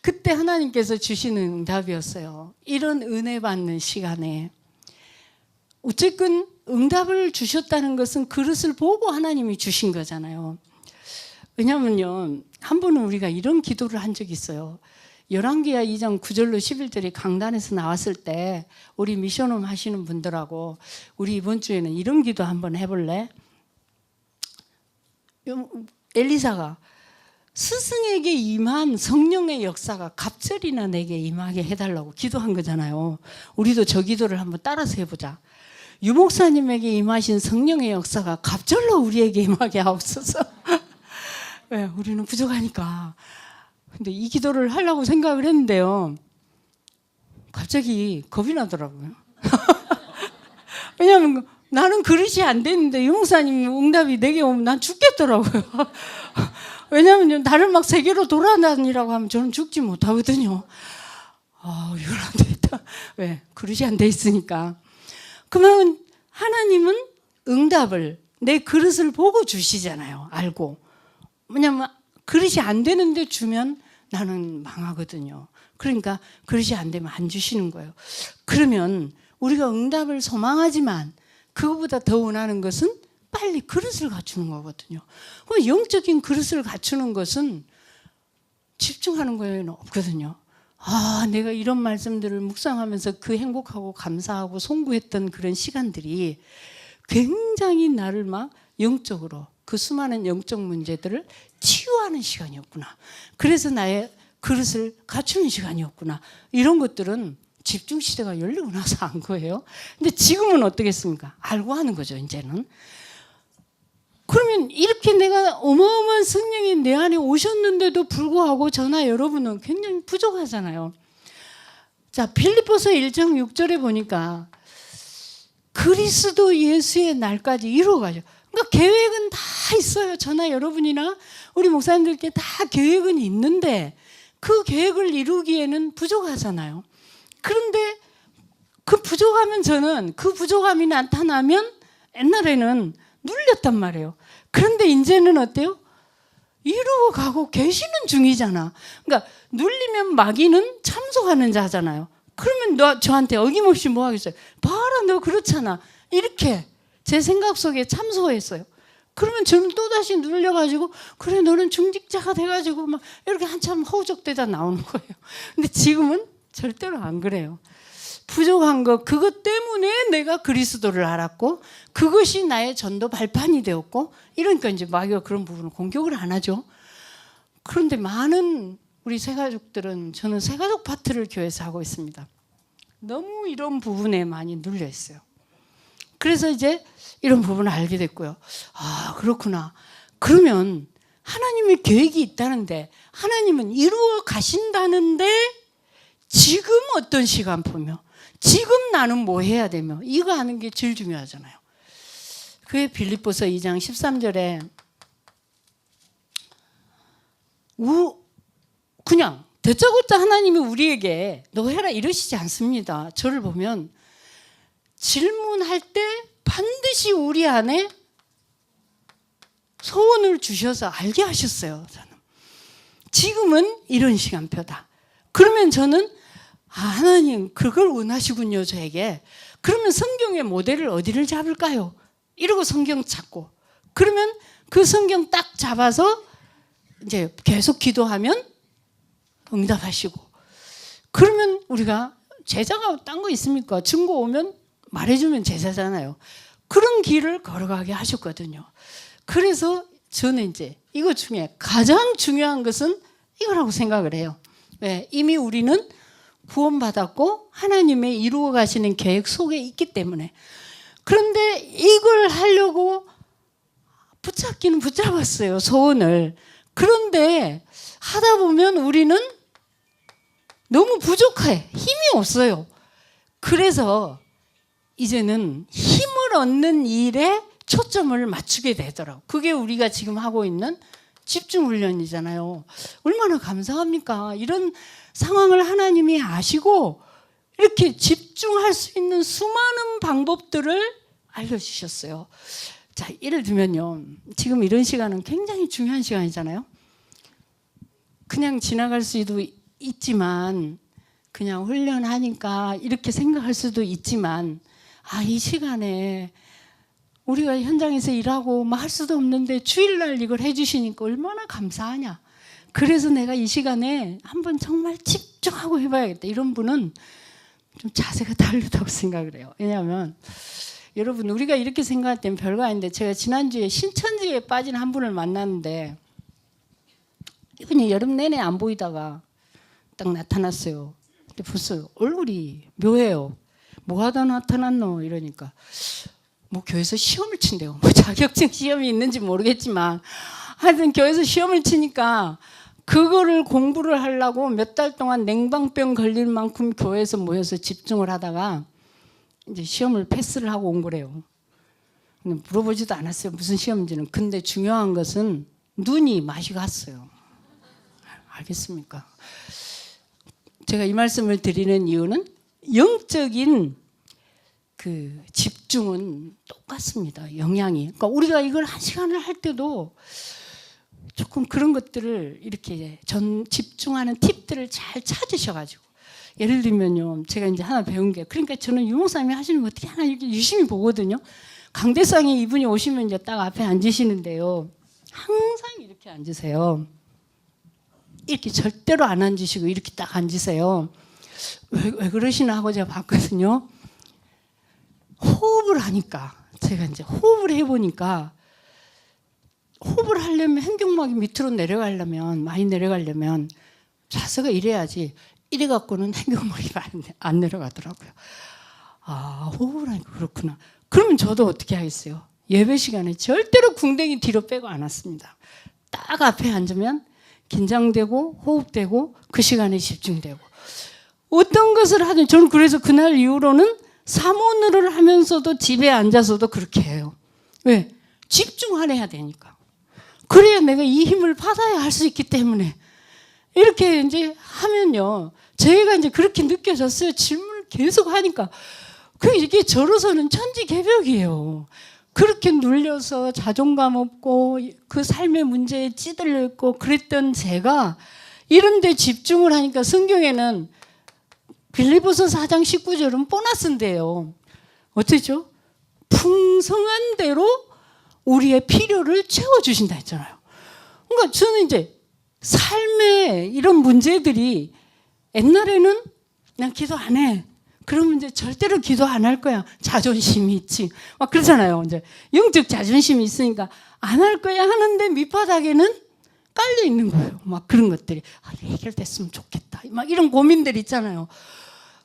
그때 하나님께서 주시는 응답이었어요. 이런 은혜 받는 시간에 어쨌든 응답을 주셨다는 것은 그릇을 보고 하나님이 주신 거잖아요. 왜냐하면요, 한 번은 우리가 이런 기도를 한 적이 있어요. 열왕기하 2장 9절로 11절이 강단에서 나왔을 때 우리 미션홈 하시는 분들하고 우리 이번 주에는 이런 기도 한번 해볼래? 엘리사가 스승에게 임한 성령의 역사가 갑절이나 내게 임하게 해달라고 기도한 거잖아요. 우리도 저 기도를 한번 따라서 해보자. 유목사님에게 임하신 성령의 역사가 갑절로 우리에게 임하게 하옵소서. 왜? 우리는 부족하니까. 근데 이 기도를 하려고 생각을 했는데요, 갑자기 겁이 나더라고요. 왜냐하면 나는 그릇이 안 되는데 유목사님 응답이 내게 오면 난 죽겠더라고요. 왜냐하면 나를 막 세계로 돌아다니라고 하면 저는 죽지 못하거든요. 이건 안 되겠다. 왜? 그릇이 안 돼 있으니까. 그러면 하나님은 응답을 내 그릇을 보고 주시잖아요. 알고. 왜냐하면 그릇이 안 되는데 주면 나는 망하거든요. 그러니까 그릇이 안 되면 안 주시는 거예요. 그러면 우리가 응답을 소망하지만 그거보다 더 원하는 것은 빨리 그릇을 갖추는 거거든요. 그럼 영적인 그릇을 갖추는 것은 집중하는 거에는 없거든요. 내가 이런 말씀들을 묵상하면서 그 행복하고 감사하고 송구했던 그런 시간들이 굉장히 나를 막 영적으로 그 수많은 영적 문제들을 치유하는 시간이었구나. 그래서 나의 그릇을 갖추는 시간이었구나. 이런 것들은 집중 시대가 열리고 나서 한 거예요. 근데 지금은 어떻겠습니까? 알고 하는 거죠, 이제는. 그러면 이렇게 내가 어마어마한 성령이 내 안에 오셨는데도 불구하고 저나 여러분은 굉장히 부족하잖아요. 자, 빌립보서 1장 6절에 보니까 그리스도 예수의 날까지 이루어가죠. 그러니까 계획은 다 있어요. 저나 여러분이나 우리 목사님들께 다 계획은 있는데 그 계획을 이루기에는 부족하잖아요. 그런데 그 부족하면 저는 그 부족함이 나타나면 옛날에는 눌렸단 말이에요. 그런데 이제는 어때요? 이루어가고 계시는 중이잖아. 그러니까 눌리면 마귀는 참소하는 자잖아요. 그러면 너 저한테 어김없이 뭐 하겠어요? 봐라, 너 그렇잖아. 이렇게 제 생각 속에 참소했어요. 그러면 저는 또다시 눌려가지고 그래 너는 중직자가 돼가지고 막 이렇게 한참 허우적대다 나오는 거예요. 근데 지금은 절대로 안 그래요. 부족한 것, 그것 때문에 내가 그리스도를 알았고 그것이 나의 전도 발판이 되었고, 이러니까 이제 마귀가 그런 부분을 공격을 안 하죠. 그런데 많은 우리 새가족들은, 저는 새가족 파트를 교회에서 하고 있습니다. 너무 이런 부분에 많이 눌려 있어요. 그래서 이제 이런 부분을 알게 됐고요. 그렇구나. 그러면 하나님의 계획이 있다는데, 하나님은 이루어 가신다는데 지금 어떤 시간 보며 지금 나는 뭐 해야 되며, 이거 아는 게 제일 중요하잖아요. 그게 빌립보서 2장 13절에 그냥 다짜고짜 하나님이 우리에게 너 해라 이러시지 않습니다. 저를 보면 질문할 때 반드시 우리 안에 소원을 주셔서 알게 하셨어요. 저는. 지금은 이런 시간표다. 그러면 저는 하나님 그걸 원하시군요, 저에게. 그러면 성경의 모델을 어디를 잡을까요? 이러고 성경 찾고, 그러면 그 성경 딱 잡아서 이제 계속 기도하면 응답하시고, 그러면 우리가 제자가 딴 거 있습니까? 증거 오면 말해주면 제자잖아요. 그런 길을 걸어가게 하셨거든요. 그래서 저는 이제 이것 중에 가장 중요한 것은 이거라고 생각을 해요. 왜? 이미 우리는 구원받았고 하나님의 이루어 가시는 계획 속에 있기 때문에. 그런데 이걸 하려고 붙잡기는 붙잡았어요, 소원을. 그런데 하다 보면 우리는 너무 부족해. 힘이 없어요. 그래서 이제는 힘을 얻는 일에 초점을 맞추게 되더라고요. 그게 우리가 지금 하고 있는 집중훈련이잖아요. 얼마나 감사합니까? 이런 상황을 하나님이 아시고 이렇게 집중할 수 있는 수많은 방법들을 알려주셨어요. 자, 예를 들면요. 지금 이런 시간은 굉장히 중요한 시간이잖아요. 그냥 지나갈 수도 있지만, 그냥 훈련하니까 이렇게 생각할 수도 있지만, 이 시간에 우리가 현장에서 일하고 할 수도 없는데 주일날 이걸 해주시니까 얼마나 감사하냐. 그래서 내가 이 시간에 한번 정말 집중하고 해봐야겠다. 이런 분은 좀 자세가 다르다고 생각을 해요. 왜냐하면 여러분, 우리가 이렇게 생각할 땐 별거 아닌데, 제가 지난주에 신천지에 빠진 한 분을 만났는데 이분이 여름 내내 안 보이다가 딱 나타났어요. 근데 벌써 얼굴이 묘해요. 뭐 하다 나타났노? 이러니까 뭐 교회에서 시험을 친대요. 뭐 자격증 시험이 있는지 모르겠지만 하여튼 교회에서 시험을 치니까 그거를 공부를 하려고 몇 달 동안 냉방병 걸릴 만큼 교회에서 모여서 집중을 하다가 이제 시험을 패스를 하고 온 거래요. 근데 물어보지도 않았어요, 무슨 시험인지는. 근데 중요한 것은 눈이 맛이 갔어요. 알겠습니까? 제가 이 말씀을 드리는 이유는 영적인 그 집중은 똑같습니다. 영향이. 그러니까 우리가 이걸 한 시간을 할 때도 조금 그런 것들을 이렇게 집중하는 팁들을 잘 찾으셔가지고, 예를 들면요, 제가 이제 하나 배운 게, 그러니까 저는 유목사님이 하시는 거 어떻게 하나 이렇게 유심히 보거든요. 강대상에 이분이 오시면 이제 딱 앞에 앉으시는데요, 항상 이렇게 앉으세요. 이렇게 절대로 안 앉으시고 이렇게 딱 앉으세요. 왜 그러시나 하고 제가 봤거든요. 호흡을 하니까, 제가 이제 호흡을 해보니까, 호흡을 하려면 횡격막이 밑으로 내려가려면, 많이 내려가려면 자세가 이래야지, 이래 갖고는 횡격막이 안 내려가더라고요. 호흡을 하니까 그렇구나. 그러면 저도 어떻게 하겠어요? 예배 시간에 절대로 궁뎅이 뒤로 빼고 안 왔습니다. 딱 앞에 앉으면 긴장되고 호흡되고 그 시간에 집중되고, 어떤 것을 하든 저는 그래서 그날 이후로는 사모를 하면서도 집에 앉아서도 그렇게 해요. 왜? 집중해야 되니까. 그래야 내가 이 힘을 받아야 할 수 있기 때문에. 이렇게 이제 하면요, 제가 이제 그렇게 느껴졌어요. 질문을 계속 하니까. 이게 저로서는 천지개벽이에요. 그렇게 눌려서 자존감 없고 그 삶의 문제에 찌들려 있고 그랬던 제가 이런 데 집중을 하니까, 성경에는 빌립보서 4장 19절은 보너스인데요. 어떻죠? 풍성한 대로 우리의 필요를 채워주신다 했잖아요. 그러니까 저는 이제 삶의 이런 문제들이, 옛날에는 난 기도 안 해. 그러면 이제 절대로 기도 안 할 거야. 자존심이 있지. 막 그러잖아요. 이제 영적 자존심이 있으니까 안 할 거야 하는데 밑바닥에는 깔려 있는 거예요. 막 그런 것들이. 해결됐으면 좋겠다. 막 이런 고민들 있잖아요.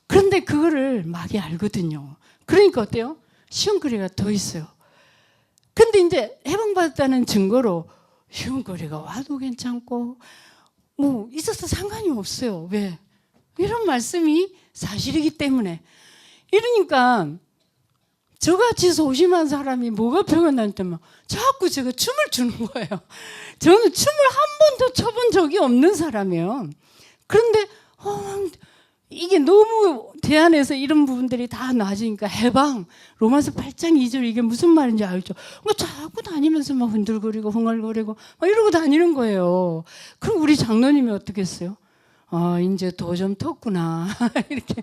그런데 그거를 막이 알거든요. 그러니까 어때요? 시험거리가 더 있어요. 근데 이제 해방받았다는 증거로 시험거리가 와도 괜찮고 뭐 있어서 상관이 없어요. 왜? 이런 말씀이 사실이기 때문에. 이러니까 저같이 소심한 사람이 뭐가 표가 나냐면 자꾸 제가 춤을 추는 거예요. 저는 춤을 한 번도 춰본 적이 없는 사람이에요. 그런데 이게 너무 대안에서 이런 부분들이 다 나아지니까 해방, 로마서 8장 2절 이게 무슨 말인지 알죠? 자꾸 다니면서 막 흔들거리고 흥얼거리고 막 이러고 다니는 거예요. 그럼 우리 장로님이 어떻게 했어요? 이제 도 좀 텄구나. 이렇게.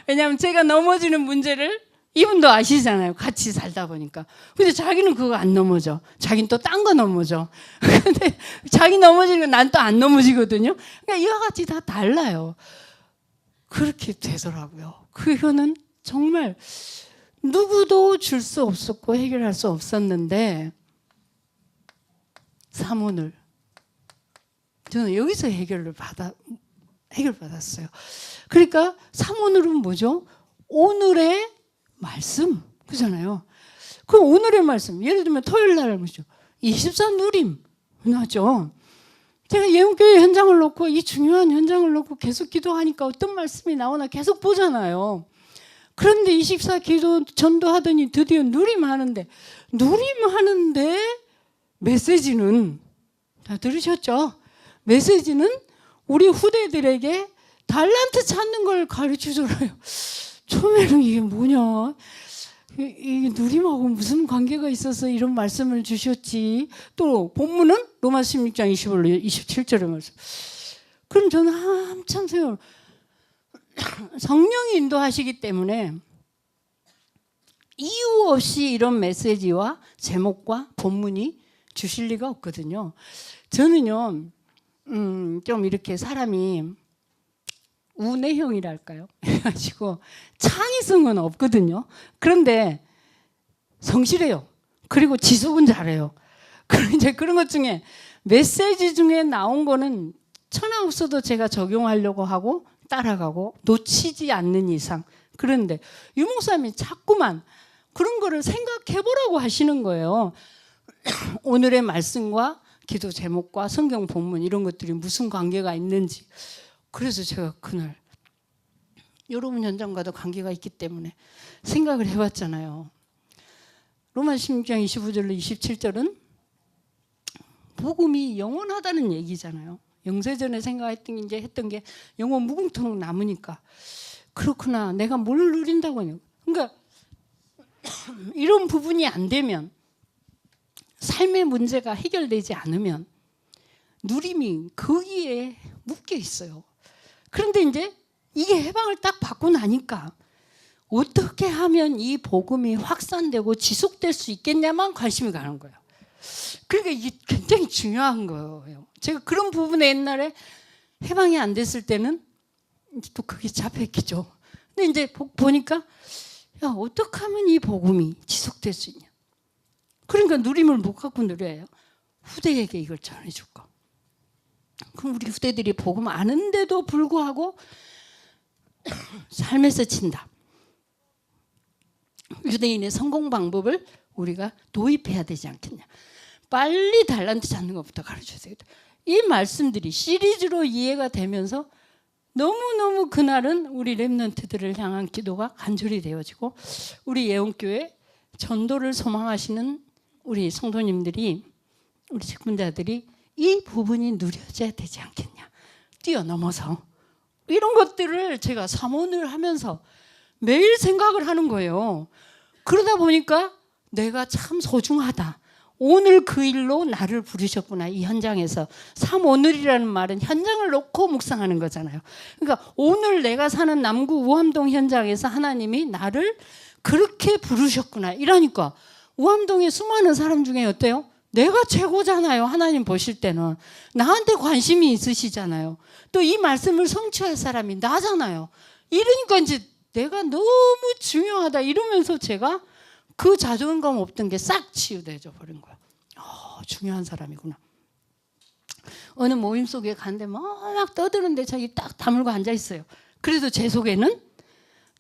왜냐하면 제가 넘어지는 문제를 이분도 아시잖아요. 같이 살다 보니까. 근데 자기는 그거 안 넘어져. 자기는 또 딴 거 넘어져. 근데 자기 넘어지는 건 난 또 안 넘어지거든요. 그러니까 이와 같이 다 달라요. 그렇게 되더라고요. 그거는 정말 누구도 줄 수 없었고 해결할 수 없었는데 사모늘 저는 여기서 해결받았어요. 그러니까 사모늘은 뭐죠? 오늘의 말씀 그잖아요. 그럼 오늘의 말씀 예를 들면 토요일 날 뭐죠? 24 누림 나죠. 제가 예언교회 현장을 놓고 이 중요한 현장을 놓고 계속 기도하니까 어떤 말씀이 나오나 계속 보잖아요. 그런데 24 기도 전도하더니 드디어 누림하는데 메시지는 다 들으셨죠? 메시지는 우리 후대들에게 달란트 찾는 걸 가르쳐줘요. 처음에는 이게 뭐냐? 이게 누림하고 무슨 관계가 있어서 이런 말씀을 주셨지. 또 본문은 로마서 16장 25절 27절의 말씀. 그럼 저는 한참 세월 성령이 인도하시기 때문에 이유 없이 이런 메시지와 제목과 본문이 주실 리가 없거든요. 저는요 좀 이렇게 사람이 우내형이랄까요? 해가지고 창의성은 없거든요. 그런데 성실해요. 그리고 지속은 잘해요. 이제 그런 것 중에 메시지 중에 나온 거는 천하 없어도 제가 적용하려고 하고 따라가고 놓치지 않는 이상. 그런데 유목사님이 자꾸만 그런 거를 생각해보라고 하시는 거예요. 오늘의 말씀과 기도 제목과 성경 본문 이런 것들이 무슨 관계가 있는지. 그래서 제가 그날 여러분 현장과도 관계가 있기 때문에 생각을 해봤잖아요. 로마서 16장 25절로 27절은 복음이 영원하다는 얘기잖아요. 영세전에 생각했던 이제 했던 게 영원 무궁토록 남으니까 그렇구나. 내가 뭘 누린다고 하냐. 그러니까 이런 부분이 안 되면 삶의 문제가 해결되지 않으면 누림이 거기에 묶여 있어요. 그런데 이제 이게 해방을 딱 받고 나니까 어떻게 하면 이 복음이 확산되고 지속될 수 있겠냐만 관심이 가는 거예요. 그러니까 이게 굉장히 중요한 거예요. 제가 그런 부분에 옛날에 해방이 안 됐을 때는 이제 또 그게 잡혔겠죠. 근데 이제 보니까 어떻게 하면 이 복음이 지속될 수 있냐. 그러니까 누림을 못 갖고 누려요. 후대에게 이걸 전해줄 거. 그럼 우리 후대들이 복음 아는데도 불구하고 삶에서 친다. 유대인의 성공 방법을 우리가 도입해야 되지 않겠냐. 빨리 달란트 찾는 것부터 가르쳐야 되겠다. 이 말씀들이 시리즈로 이해가 되면서 너무너무 그날은 우리 렘넌트들을 향한 기도가 간절히 되어지고 우리 예언교회 전도를 소망하시는 우리 성도님들이 우리 직분자들이 이 부분이 누려져야 되지 않겠냐. 뛰어넘어서 이런 것들을 제가 사모를 하면서 매일 생각을 하는 거예요. 그러다 보니까 내가 참 소중하다. 오늘 그 일로 나를 부르셨구나. 이 현장에서 오늘이라는 말은 현장을 놓고 묵상하는 거잖아요. 그러니까 오늘 내가 사는 남구 우암동 현장에서 하나님이 나를 그렇게 부르셨구나. 이러니까 우암동의 수많은 사람 중에 어때요? 내가 최고잖아요. 하나님 보실 때는. 나한테 관심이 있으시잖아요. 또 이 말씀을 성취할 사람이 나잖아요. 이러니까 이제 내가 너무 중요하다 이러면서 제가 그 자존감 없던 게 싹 치유되어 버린 거야. 중요한 사람이구나. 어느 모임 속에 갔는데 막 떠드는데 자기 딱 다물고 앉아 있어요. 그래도 제 속에는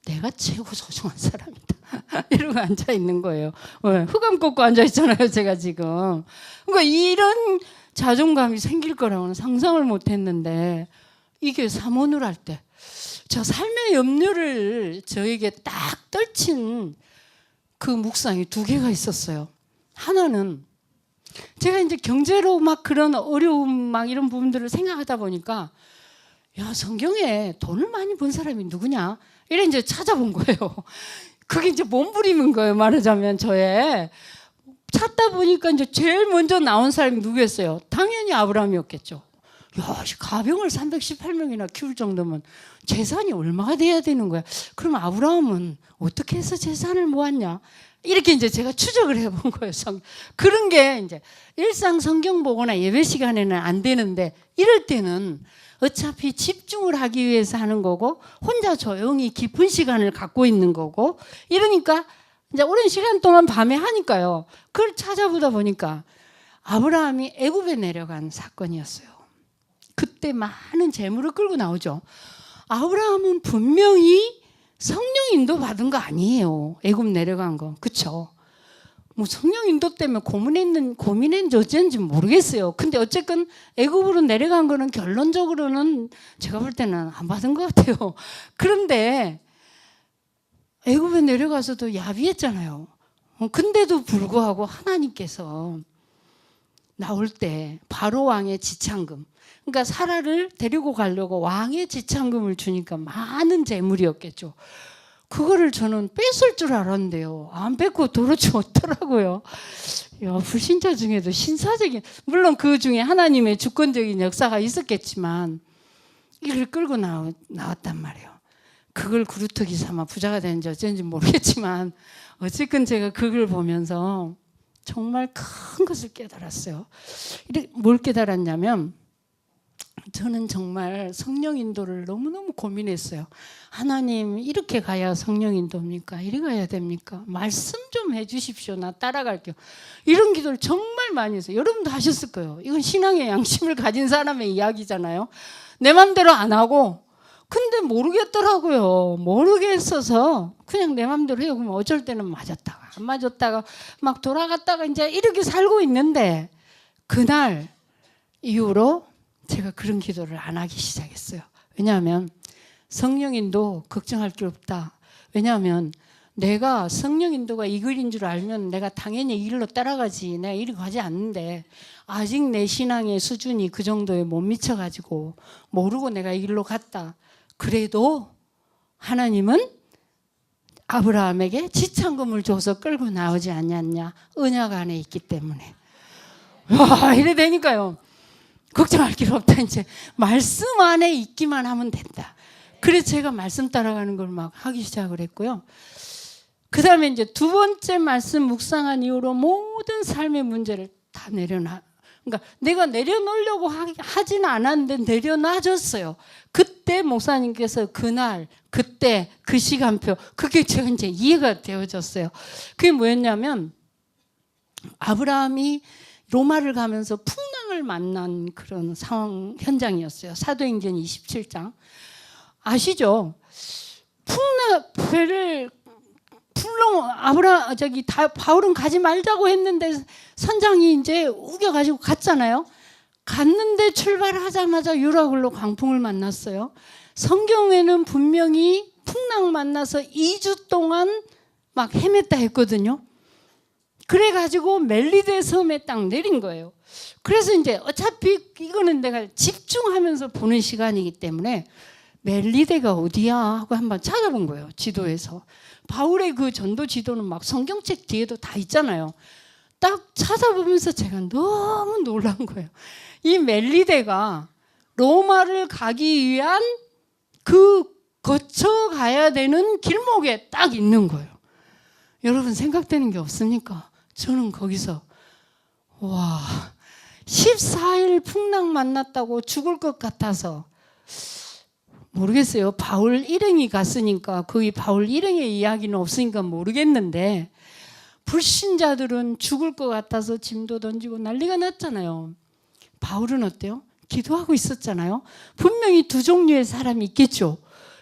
내가 최고 소중한 사람이다. 이러고 앉아 있는 거예요. 흑암 꽂고 앉아 있잖아요, 제가 지금. 그러니까 이런 자존감이 생길 거라고는 상상을 못 했는데 이게 사모를 할 때 저 삶의 염려를 저에게 딱 떨친 그 묵상이 두 개가 있었어요. 하나는 제가 이제 경제로 막 그런 어려움 막 이런 부분들을 생각하다 보니까 야, 성경에 돈을 많이 번 사람이 누구냐? 이래 이제 찾아본 거예요. 그게 이제 몸부림인 거예요. 말하자면 저의 찾다 보니까 이제 제일 먼저 나온 사람이 누구였어요? 당연히 아브라함이었겠죠. 야, 가병을 318명이나 키울 정도면 재산이 얼마가 돼야 되는 거야? 그럼 아브라함은 어떻게 해서 재산을 모았냐? 이렇게 이제 제가 추적을 해본 거예요. 그런 게 이제 일상 성경 보거나 예배 시간에는 안 되는데 이럴 때는 어차피 집중을 하기 위해서 하는 거고 혼자 조용히 깊은 시간을 갖고 있는 거고 이러니까 이제 오랜 시간 동안 밤에 하니까요. 그걸 찾아보다 보니까 아브라함이 애굽에 내려간 사건이었어요. 그때 많은 재물을 끌고 나오죠. 아브라함은 분명히 성령 인도 받은 거 아니에요. 애굽 내려간 거. 그렇죠? 뭐 성령 인도 때문에 고민했는지 어쩐지 모르겠어요. 근데 어쨌든 애굽으로 내려간 거는 결론적으로는 제가 볼 때는 안 받은 것 같아요. 그런데 애굽에 내려가서도 야비했잖아요. 근데도 불구하고 하나님께서 나올 때 바로 왕의 지참금, 그러니까 사라를 데리고 가려고 왕의 지참금을 주니까 많은 재물이었겠죠. 그거를 저는 뺐을 줄 알았는데요. 안 뺐고 도로치 없더라고요. 야, 불신자 중에도 신사적인, 물론 그 중에 하나님의 주권적인 역사가 있었겠지만 이걸 끌고 나왔단 말이에요. 그걸 구루터기 삼아 부자가 되는지 어쩐지 모르겠지만 어쨌든 제가 그걸 보면서 정말 큰 것을 깨달았어요. 뭘 깨달았냐면 저는 정말 성령 인도를 너무너무 고민했어요. 하나님, 이렇게 가야 성령 인도입니까? 이리 가야 됩니까? 말씀 좀 해주십시오. 나 따라갈게요. 이런 기도를 정말 많이 했어요. 여러분도 하셨을 거예요. 이건 신앙의 양심을 가진 사람의 이야기잖아요. 내 맘대로 안 하고 근데 모르겠더라고요. 모르겠어서 그냥 내 맘대로 해요. 그러면 어쩔 때는 맞았다가 안 맞았다가 막 돌아갔다가 이제 이렇게 살고 있는데 그날 이후로 제가 그런 기도를 안 하기 시작했어요. 왜냐하면 성령인도 걱정할 게 없다. 왜냐하면 내가 성령인도가 이 길인 줄 알면 내가 당연히 이 길로 따라가지. 내가 이리 가지 않는데 아직 내 신앙의 수준이 그 정도에 못 미쳐가지고 모르고 내가 이 길로 갔다. 그래도 하나님은 아브라함에게 지참금을 줘서 끌고 나오지 않았냐. 언약 안에 있기 때문에. 와, 이래 되니까요. 걱정할 길 없다. 이제 말씀 안에 있기만 하면 된다. 그래서 제가 말씀 따라가는 걸 막 하기 시작을 했고요. 그 다음에 이제 두 번째 말씀 묵상한 이후로 모든 삶의 문제를 다 내려놔. 그러니까 내가 내려놓으려고 하지는 않았는데 내려놔줬어요. 그때 목사님께서 그날, 그때, 그 시간표, 그게 제가 이제 이해가 되어졌어요. 그게 뭐였냐면 아브라함이 로마를 가면서 풍랑을 만난 그런 상황 현장이었어요. 사도행전 27장 아시죠? 바울은 가지 말자고 했는데 선장이 이제 우겨가지고 갔잖아요. 갔는데 출발하자마자 유라굴로 광풍을 만났어요. 성경에는 분명히 풍랑 만나서 2주 동안 막 헤맸다 했거든요. 그래가지고 멜리데 섬에 딱 내린 거예요. 그래서 이제 어차피 이거는 내가 집중하면서 보는 시간이기 때문에 멜리데가 어디야 하고 한번 찾아본 거예요. 지도에서. 바울의 그 전도 지도는 막 성경책 뒤에도 다 있잖아요. 딱 찾아보면서 제가 너무 놀란 거예요. 이 멜리데가 로마를 가기 위한 그 거쳐가야 되는 길목에 딱 있는 거예요. 여러분 생각되는 게 없습니까? 저는 거기서 와 14일 풍랑 만났다고 죽을 것 같아서 모르겠어요. 바울 일행이 갔으니까 거기 바울 일행의 이야기는 없으니까 모르겠는데 불신자들은 죽을 것 같아서 짐도 던지고 난리가 났잖아요. 바울은 어때요? 기도하고 있었잖아요. 분명히 두 종류의 사람이 있겠죠.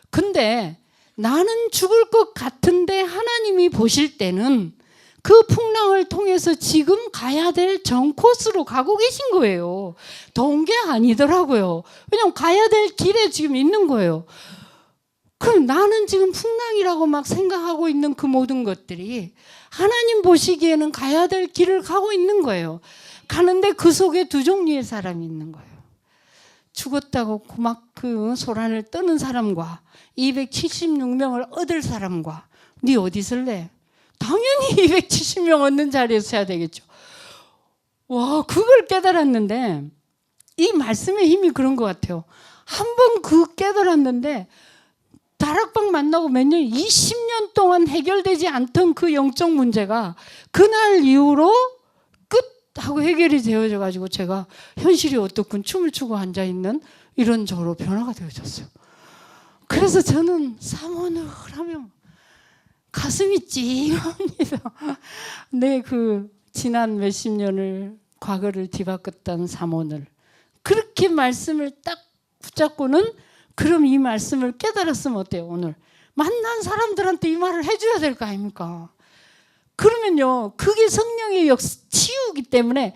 근데 나는 죽을 것 같은데 하나님이 보실 때는 그 풍랑을 통해서 지금 가야 될 정 코스로 가고 계신 거예요. 더운 게 아니더라고요. 왜냐하면 가야 될 길에 지금 있는 거예요. 그럼 나는 지금 풍랑이라고 막 생각하고 있는 그 모든 것들이 하나님 보시기에는 가야 될 길을 가고 있는 거예요. 가는데 그 속에 두 종류의 사람이 있는 거예요. 죽었다고 막 그 소란을 떠는 사람과 276명을 얻을 사람과 네 어디 있을래? 당연히 270명 얻는 자리에서 서야 되겠죠. 와, 그걸 깨달았는데 이 말씀의 힘이 그런 것 같아요. 한 번 그 깨달았는데 다락방 만나고 몇 년, 20년 동안 해결되지 않던 그 영적 문제가 그날 이후로 끝 하고 해결이 되어져 가지고 제가 현실이 어떻군 춤을 추고 앉아있는 이런 저로 변화가 되어졌어요. 그래서 저는 사모를 하면 가슴이 찡합니다. 내 그 지난 몇십 년을 과거를 뒤바꿨던 사모를 그렇게 말씀을 딱 붙잡고는 그럼 이 말씀을 깨달았으면 어때요? 오늘 만난 사람들한테 이 말을 해줘야 될 거 아닙니까? 그러면요, 그게 성령의 치유이기 때문에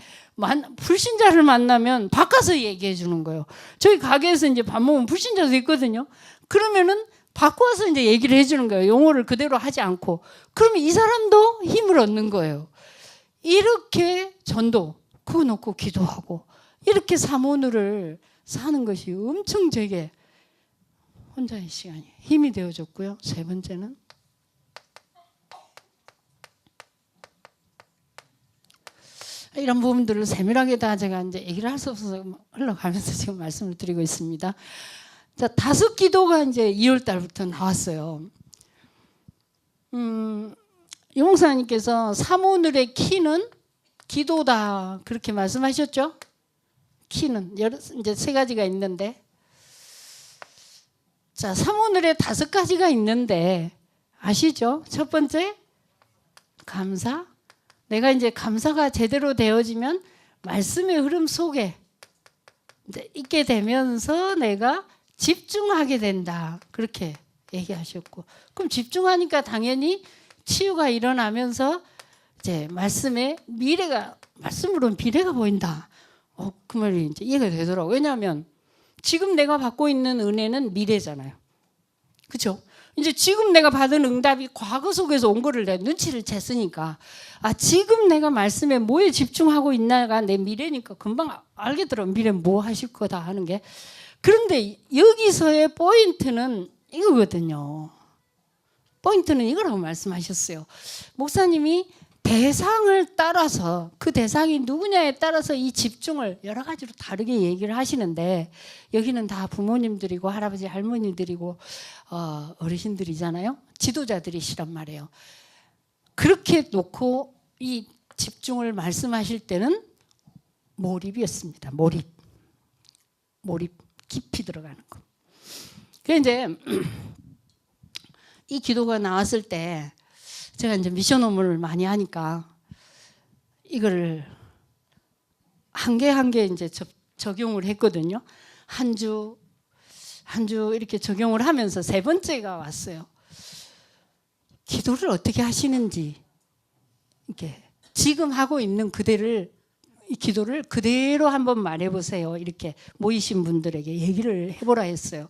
불신자를 만나면 바꿔서 얘기해 주는 거예요. 저희 가게에서 이제 밥 먹으면 불신자도 있거든요. 그러면은 바꿔서 이제 얘기를 해주는 거예요. 용어를 그대로 하지 않고. 그러면 이 사람도 힘을 얻는 거예요. 이렇게 전도, 그거 놓고 기도하고 이렇게 사모누를 사는 것이 엄청 제게 혼자의 시간이 힘이 되어줬고요. 세 번째는 이런 부분들을 세밀하게 다 제가 이제 얘기를 할 수 없어서 흘러가면서 지금 말씀을 드리고 있습니다. 자, 5 기도가 이제 2월 달부터 나왔어요. 유목사님께서 사모늘의 키는 기도다 그렇게 말씀하셨죠? 키는 이제 3가지가 있는데, 자, 사모늘에 5가지가 있는데 아시죠? 첫 번째 감사. 내가 이제 감사가 제대로 되어지면 말씀의 흐름 속에 이제 있게 되면서 내가 집중하게 된다. 그렇게 얘기하셨고, 그럼 집중하니까 당연히 치유가 일어나면서 이제 말씀의 미래가, 말씀으로는 미래가 보인다. 그 말이 이제 이해가 되더라고요. 왜냐하면 지금 내가 받고 있는 은혜는 미래잖아요. 그렇죠? 이제 지금 내가 받은 응답이 과거 속에서 온 거를 내가 눈치를 챘으니까, 아, 지금 내가 말씀에 뭐에 집중하고 있나가 내 미래니까 금방 알겠더라고요. 미래 뭐 하실 거다 하는 게. 그런데 여기서의 포인트는 이거거든요. 포인트는 이거라고 말씀하셨어요. 목사님이 대상을 따라서, 그 대상이 누구냐에 따라서 이 집중을 여러 가지로 다르게 얘기를 하시는데, 여기는 다 부모님들이고 할아버지 할머니들이고 어르신들이잖아요. 지도자들이시란 말이에요. 그렇게 놓고 이 집중을 말씀하실 때는 몰입이었습니다. 몰입 깊이 들어가는 거. 그래서 이제 이 기도가 나왔을 때 제가 이제 미션 업무를 많이 하니까 이거를 한 개 한 개 이제 적용을 했거든요. 한 주 이렇게 적용을 하면서 3번째가 왔어요. 기도를 어떻게 하시는지, 이렇게 지금 하고 있는 이 기도를 그대로 한번 말해보세요. 이렇게 모이신 분들에게 얘기를 해보라 했어요.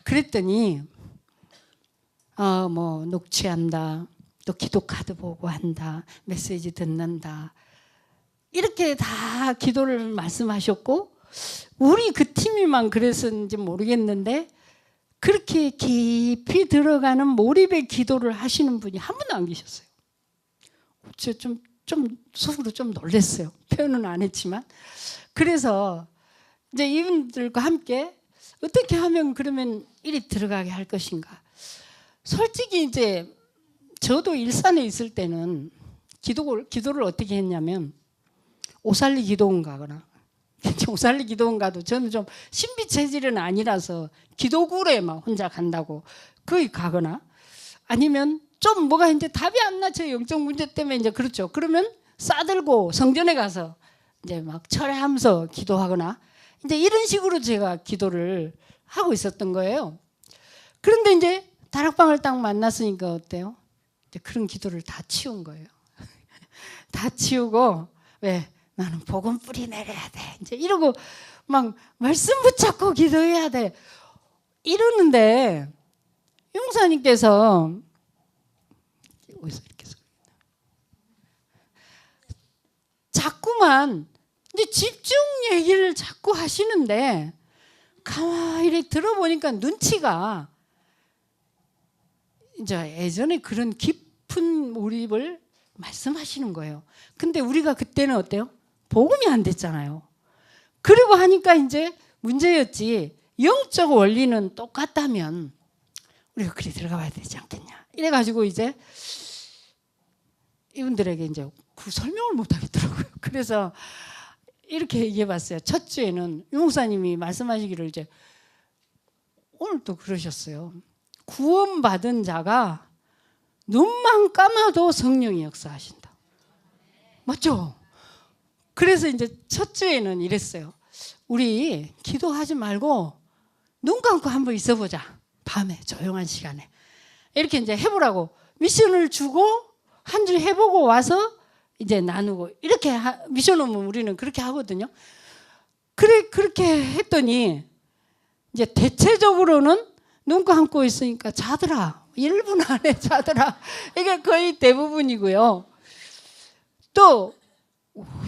그랬더니 뭐 녹취한다, 또 기도 카드 보고 한다, 메시지 듣는다, 이렇게 다 기도를 말씀하셨고, 우리 그 팀이만 그랬었는지 모르겠는데 그렇게 깊이 들어가는 몰입의 기도를 하시는 분이 한 분도 안 계셨어요. 제가 좀 속으로 좀 놀랐어요. 표현은 안 했지만. 그래서 이제 이분들과 함께 어떻게 하면 그러면 일이 들어가게 할 것인가. 솔직히 이제 저도 일산에 있을 때는 기도를 어떻게 했냐면 오살리 기도원 가거나, 오살리 기도원 가도 저는 좀 신비 체질은 아니라서 기도굴에 막 혼자 간다고 거기 가거나, 아니면 좀 뭐가 이제 답이 안 나, 저 영적 문제 때문에 이제 그렇죠. 그러면 싸들고 성전에 가서 이제 막 철회하면서 기도하거나, 이제 이런 식으로 제가 기도를 하고 있었던 거예요. 그런데 이제 다락방을 딱 만났으니까 어때요? 이제 그런 기도를 다 치운 거예요. 다 치우고, 왜? 나는 복음 뿌리 내려야 돼. 이제 이러고 막 말씀 붙잡고 기도해야 돼. 이러는데 용사님께서 어디서 이렇게 자꾸만 이제 집중 얘기를 자꾸 하시는데 가만히 들어보니까 눈치가 이제 예전에 그런 깊은 몰입을 말씀하시는 거예요. 근데 우리가 그때는 어때요? 복음이 안 됐잖아요. 그리고 하니까 이제 문제였지. 영적 원리는 똑같다면 우리가 그리 들어가 봐야 되지 않겠냐. 이래가지고 이제 이분들에게 이제 그 설명을 못 하겠더라고요. 그래서 이렇게 얘기해 봤어요. 첫 주에는 유 목사님이 말씀하시기를 이제 오늘 또 그러셨어요. 구원받은 자가 눈만 감아도 성령이 역사하신다. 맞죠? 그래서 이제 첫 주에는 이랬어요. 우리 기도하지 말고 눈 감고 한번 있어보자. 밤에 조용한 시간에 이렇게 이제 해보라고 미션을 주고 한 줄 해보고 와서 이제 나누고 이렇게 미션 오면 우리는 그렇게 하거든요. 그래 그렇게 했더니 이제 대체적으로는 눈 감고 있으니까 자더라. 1분 안에 자더라. 이게 거의 대부분이고요. 또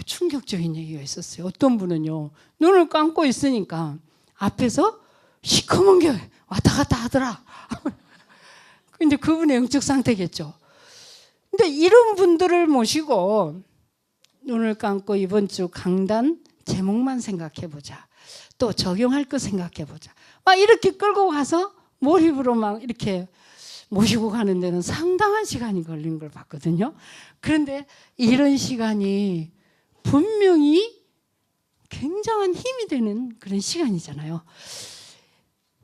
충격적인 얘기가 있었어요. 어떤 분은요. 눈을 감고 있으니까 앞에서 시커먼 게 왔다 갔다 하더라. 근데 그분의 영적 상태겠죠. 근데 이런 분들을 모시고 눈을 감고 이번 주 강단 제목만 생각해 보자. 또 적용할 거 생각해 보자. 막 이렇게 끌고 가서 몰입으로 막 이렇게 모시고 가는 데는 상당한 시간이 걸린 걸 봤거든요. 그런데 이런 시간이 분명히 굉장한 힘이 되는 그런 시간이잖아요.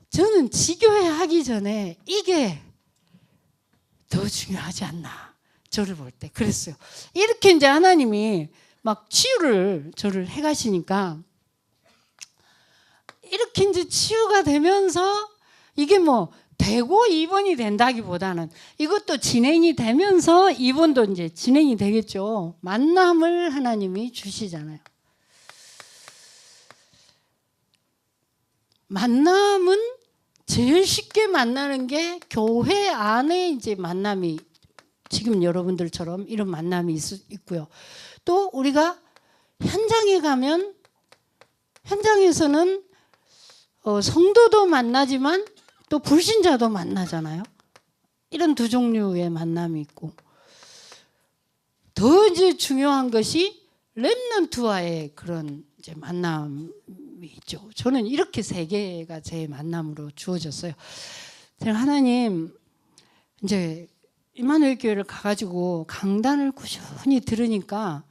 저는 지교회 하기 전에 이게 더 중요하지 않나. 저를 볼 때 그랬어요. 이렇게 이제 하나님이 막 치유를 저를 해가시니까 이렇게 이제 치유가 되면서 이게 뭐 되고 입원이 된다기보다는 이것도 진행이 되면서 입원도 이제 진행이 되겠죠. 만남을 하나님이 주시잖아요. 만남은 제일 쉽게 만나는 게 교회 안에 이제 만남이 지금 여러분들처럼 이런 만남이 있고요. 또 우리가 현장에 가면 현장에서는 성도도 만나지만 또 불신자도 만나잖아요. 이런 두 종류의 만남이 있고 더 이제 중요한 것이 렘넌트와의 그런 이제 만남이 있죠. 저는 이렇게 세 개가 제 만남으로 주어졌어요. 제가 하나님 이제 임마누엘 교회를 가가지고 강단을 꾸준히 들으니까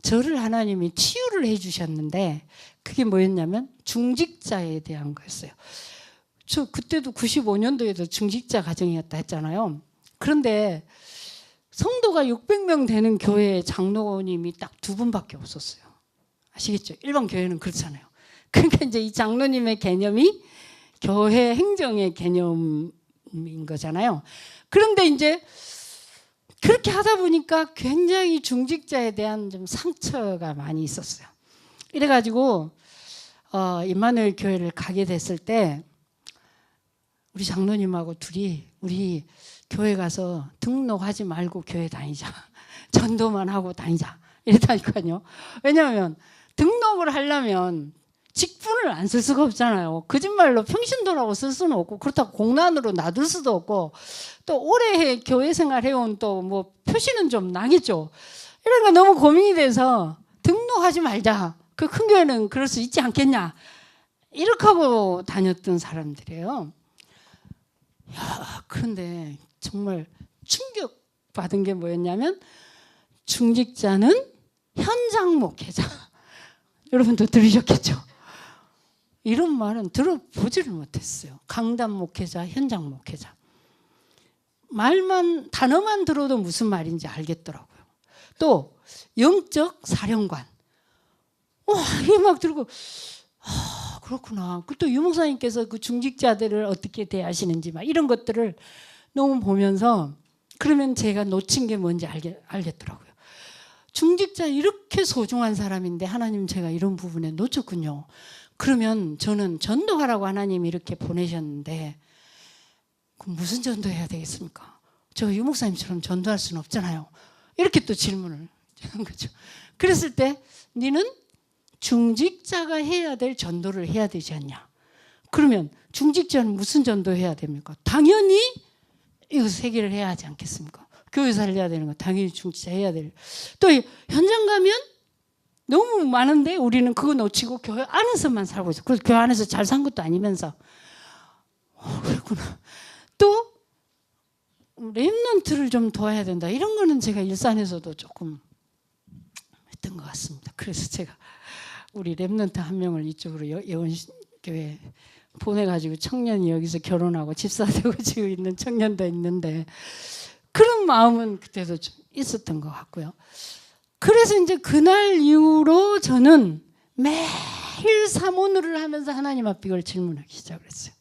저를 하나님이 치유를 해주셨는데 그게 뭐였냐면 중직자에 대한 거였어요. 저 그때도 95년도에도 중직자 가정이었다 했잖아요. 그런데 성도가 600명 되는 교회에 장로님이 딱 2분밖에 없었어요. 아시겠죠? 일반 교회는 그렇잖아요. 그러니까 이제 이 장로님의 개념이 교회 행정의 개념인 거잖아요. 그런데 이제 그렇게 하다 보니까 굉장히 중직자에 대한 좀 상처가 많이 있었어요. 이래가지고 임마누엘 교회를 가게 됐을 때 우리 장로님하고 둘이 우리 교회 가서 등록하지 말고 교회 다니자. 전도만 하고 다니자. 이랬다니까요. 왜냐하면 등록을 하려면 직분을 안 쓸 수가 없잖아요. 거짓말로 평신도라고 쓸 수는 없고 그렇다고 공란으로 놔둘 수도 없고 또 오래 교회 생활해온 또 뭐 표시는 좀 나겠죠. 이러니까 너무 고민이 돼서 등록하지 말자. 그 큰 교회는 그럴 수 있지 않겠냐. 이렇게 하고 다녔던 사람들이에요. 야, 그런데 정말 충격받은 게 뭐였냐면 중직자는 현장 목회자. 여러분도 들으셨겠죠? 이런 말은 들어보지를 못했어요. 강단 목회자, 현장 목회자. 단어만 들어도 무슨 말인지 알겠더라고요. 또 영적 사령관. 이게 막 들고 그렇구나. 또 유목사님께서 그 중직자들을 어떻게 대하시는지 막 이런 것들을 너무 보면서 그러면 제가 놓친 게 뭔지 알겠더라고요. 중직자 이렇게 소중한 사람인데 하나님 제가 이런 부분에 놓쳤군요. 그러면 저는 전도하라고 하나님이 이렇게 보내셨는데 그럼 무슨 전도해야 되겠습니까? 저 유목사님처럼 전도할 수는 없잖아요. 이렇게 또 질문을 하는 거죠. 그랬을 때 니는 중직자가 해야 될 전도를 해야 되지 않냐? 그러면 중직자는 무슨 전도해야 됩니까? 당연히 이거 세 개를 해야 하지 않겠습니까? 교회 살려야 되는 거 당연히 중직자 해야 될. 또 현장 가면 너무 많은데 우리는 그거 놓치고 교회 안에서만 살고 있어. 그래서 교회 안에서 잘 산 것도 아니면서 그랬구나. 또 렘넌트를 좀 도와야 된다. 이런 거는 제가 일산에서도 조금 했던 것 같습니다. 그래서 제가 우리 렘넌트 한 명을 이쪽으로 예원교회 보내가지고 청년이 여기서 결혼하고 집사되고 지금 있는 청년도 있는데 그런 마음은 그때도 좀 있었던 것 같고요. 그래서 이제 그날 이후로 저는 매일 사모노를 하면서 하나님 앞에 이걸 질문하기 시작을 했어요.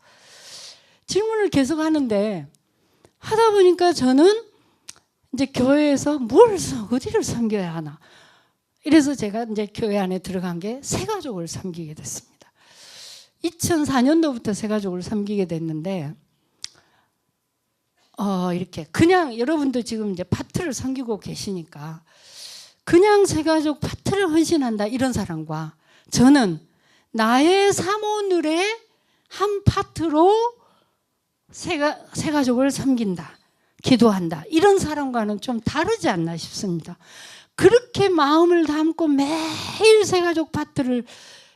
질문을 계속 하는데 하다 보니까 저는 이제 교회에서 어디를 섬겨야 하나. 이래서 제가 이제 교회 안에 들어간 게 새가족을 섬기게 됐습니다. 2004년도부터 새가족을 섬기게 됐는데, 이렇게 그냥 여러분도 지금 이제 파트를 섬기고 계시니까 그냥 새가족 파트를 헌신한다 이런 사람과 저는 나의 사모늘의 한 파트로 새가족을 섬긴다, 기도한다 이런 사람과는 좀 다르지 않나 싶습니다. 그렇게 마음을 담고 매일 새가족 파트를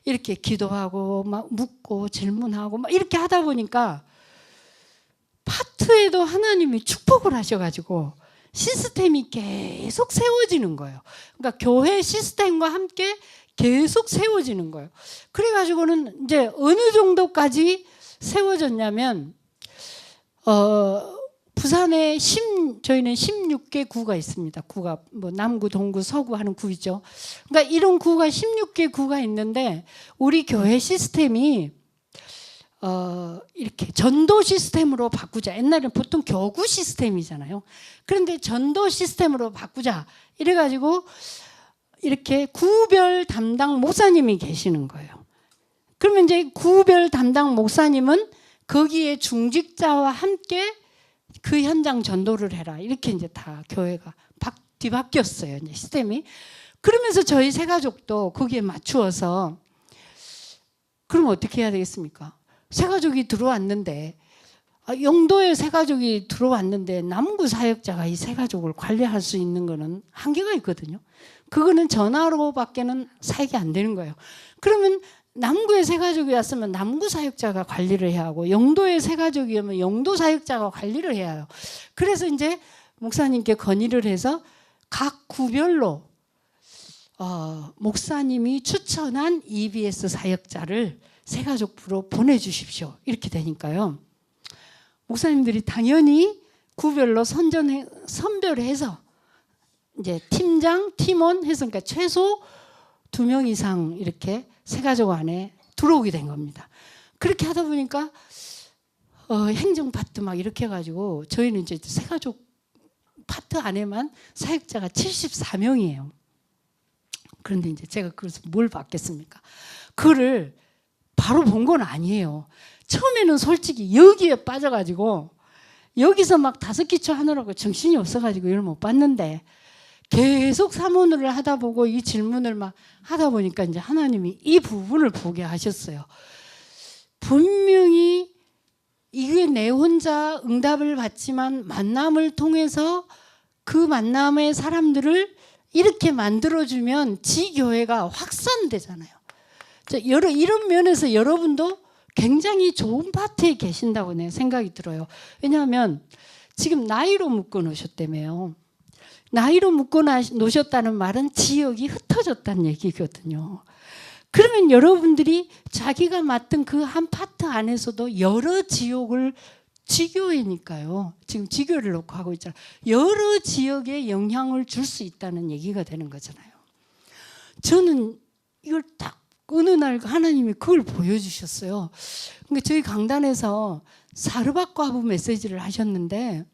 이렇게 기도하고 막 묻고 질문하고 막 이렇게 하다 보니까 파트에도 하나님이 축복을 하셔가지고 시스템이 계속 세워지는 거예요. 그러니까 교회 시스템과 함께 계속 세워지는 거예요. 그래가지고는 이제 어느 정도까지 세워졌냐면 부산에 저희는 16개 구가 있습니다. 구가 뭐 남구, 동구, 서구 하는 구이죠. 그러니까 이런 구가 16개 구가 있는데 우리 교회 시스템이 이렇게 전도 시스템으로 바꾸자. 옛날에는 보통 교구 시스템이잖아요. 그런데 전도 시스템으로 바꾸자. 이래가지고 이렇게 구별 담당 목사님이 계시는 거예요. 그러면 이제 구별 담당 목사님은 거기에 중직자와 함께 그 현장 전도를 해라. 이렇게 이제 다 교회가 뒤바뀌었어요. 이제 시스템이. 그러면서 저희 새가족도 거기에 맞추어서 그럼 어떻게 해야 되겠습니까? 새가족이 들어왔는데 영도에 새가족이 들어왔는데 남구 사역자가 이 새가족을 관리할 수 있는 거는 한계가 있거든요. 그거는 전화로밖에는 사역이 안 되는 거예요. 그러면 남구에 새가족이 왔으면 남구 사역자가 관리를 해야 하고 영도에 새가족이 오면 영도 사역자가 관리를 해야 해요. 그래서 이제 목사님께 건의를 해서 각 구별로 목사님이 추천한 EBS 사역자를 새가족부로 보내주십시오. 이렇게 되니까요. 목사님들이 당연히 구별로 선별해서 이제 팀장, 팀원 해서 그러니까 최소 2명 이상 이렇게 새가족 안에 들어오게 된 겁니다. 그렇게 하다 보니까 행정 파트 막 이렇게 해가지고 저희는 이제 새가족 파트 안에만 사역자가 74명이에요. 그런데 이제 제가 그래서 뭘 받겠습니까? 그거를 바로 본 건 아니에요. 처음에는 솔직히 여기에 빠져가지고 여기서 막 5기초 하느라고 정신이 없어가지고 이걸 못 봤는데 계속 사모를 하다 보고 이 질문을 막 하다 보니까 이제 하나님이 이 부분을 보게 하셨어요. 분명히 이게 내 혼자 응답을 받지만 만남을 통해서 그 만남의 사람들을 이렇게 만들어주면 지교회가 확산되잖아요. 이런 면에서 여러분도 굉장히 좋은 파트에 계신다고 내 생각이 들어요. 왜냐하면 지금 나이로 묶어 놓으셨다며요. 나이로 묶어 놓으셨다는 말은 지역이 흩어졌다는 얘기거든요. 그러면 여러분들이 자기가 맡은 그 한 파트 안에서도 여러 지교회니까요. 지금 지교를 놓고 하고 있잖아요. 여러 지역에 영향을 줄 수 있다는 얘기가 되는 거잖아요. 저는 이걸 딱 어느 날 하나님이 그걸 보여주셨어요. 그러니까 저희 강단에서 사르밧과부 메시지를 하셨는데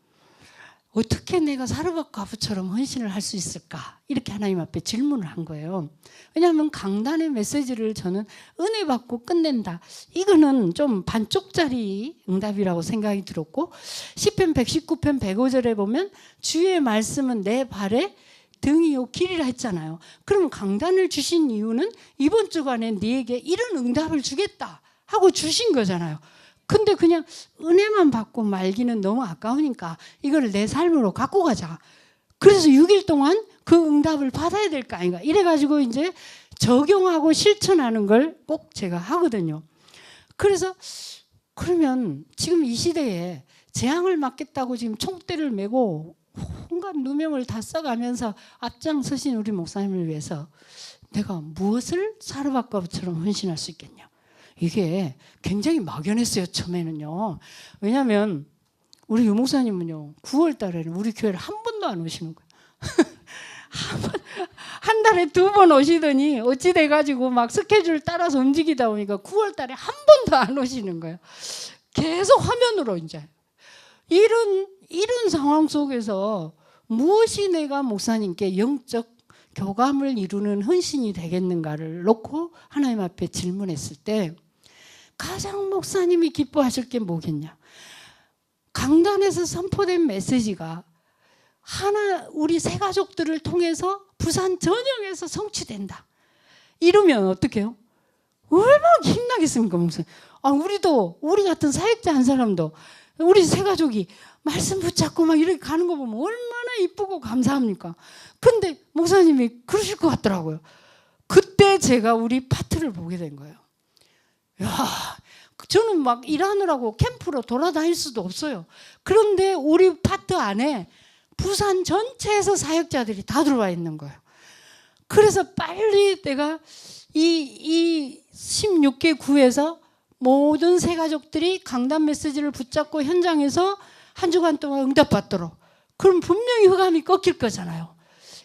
어떻게 내가 사르밧 과부처럼 헌신을 할 수 있을까? 이렇게 하나님 앞에 질문을 한 거예요. 왜냐하면 강단의 메시지를 저는 은혜 받고 끝낸다. 이거는 좀 반쪽짜리 응답이라고 생각이 들었고, 시편 119편 105절에 보면 주의 말씀은 내 발에 등이요 길이라 했잖아요. 그러면 강단을 주신 이유는 이번 주간에 네게 이런 응답을 주겠다 하고 주신 거잖아요. 근데 그냥 은혜만 받고 말기는 너무 아까우니까 이걸 내 삶으로 갖고 가자. 그래서 6일 동안 그 응답을 받아야 될 거 아닌가. 이래가지고 이제 적용하고 실천하는 걸 꼭 제가 하거든요. 그래서 그러면 지금 이 시대에 재앙을 막겠다고 지금 총대를 메고 온갖 누명을 다 써가면서 앞장서신 우리 목사님을 위해서 내가 무엇을 사르밧 과부처럼 헌신할 수 있겠냐. 이게 굉장히 막연했어요, 처음에는요. 왜냐하면 우리 유 목사님은요, 9월 달에는 우리 교회를 한 번도 안 오시는 거예요. 한 달에 2번 오시더니 어찌 돼가지고 막 스케줄 따라서 움직이다 보니까 9월 달에 한 번도 안 오시는 거예요. 계속 화면으로 이제. 이런 상황 속에서 무엇이 내가 목사님께 영적 교감을 이루는 헌신이 되겠는가를 놓고 하나님 앞에 질문했을 때 가장 목사님이 기뻐하실 게 뭐겠냐. 강단에서 선포된 메시지가 우리 새 가족들을 통해서 부산 전역에서 성취된다. 이러면 어떡해요? 얼마나 힘나겠습니까, 목사님? 우리 같은 사역자 한 사람도 우리 새 가족이 말씀 붙잡고 막 이렇게 가는 거 보면 얼마나 이쁘고 감사합니까? 근데 목사님이 그러실 것 같더라고요. 그때 제가 우리 파트를 보게 된 거예요. 야, 저는 막 일하느라고 캠프로 돌아다닐 수도 없어요. 그런데 우리 파트 안에 부산 전체에서 사역자들이 다 들어와 있는 거예요. 그래서 빨리 내가 이 16개 구에서 모든 새 가족들이 강단 메시지를 붙잡고 현장에서 한 주간 동안 응답받도록. 그럼 분명히 흑암이 꺾일 거잖아요.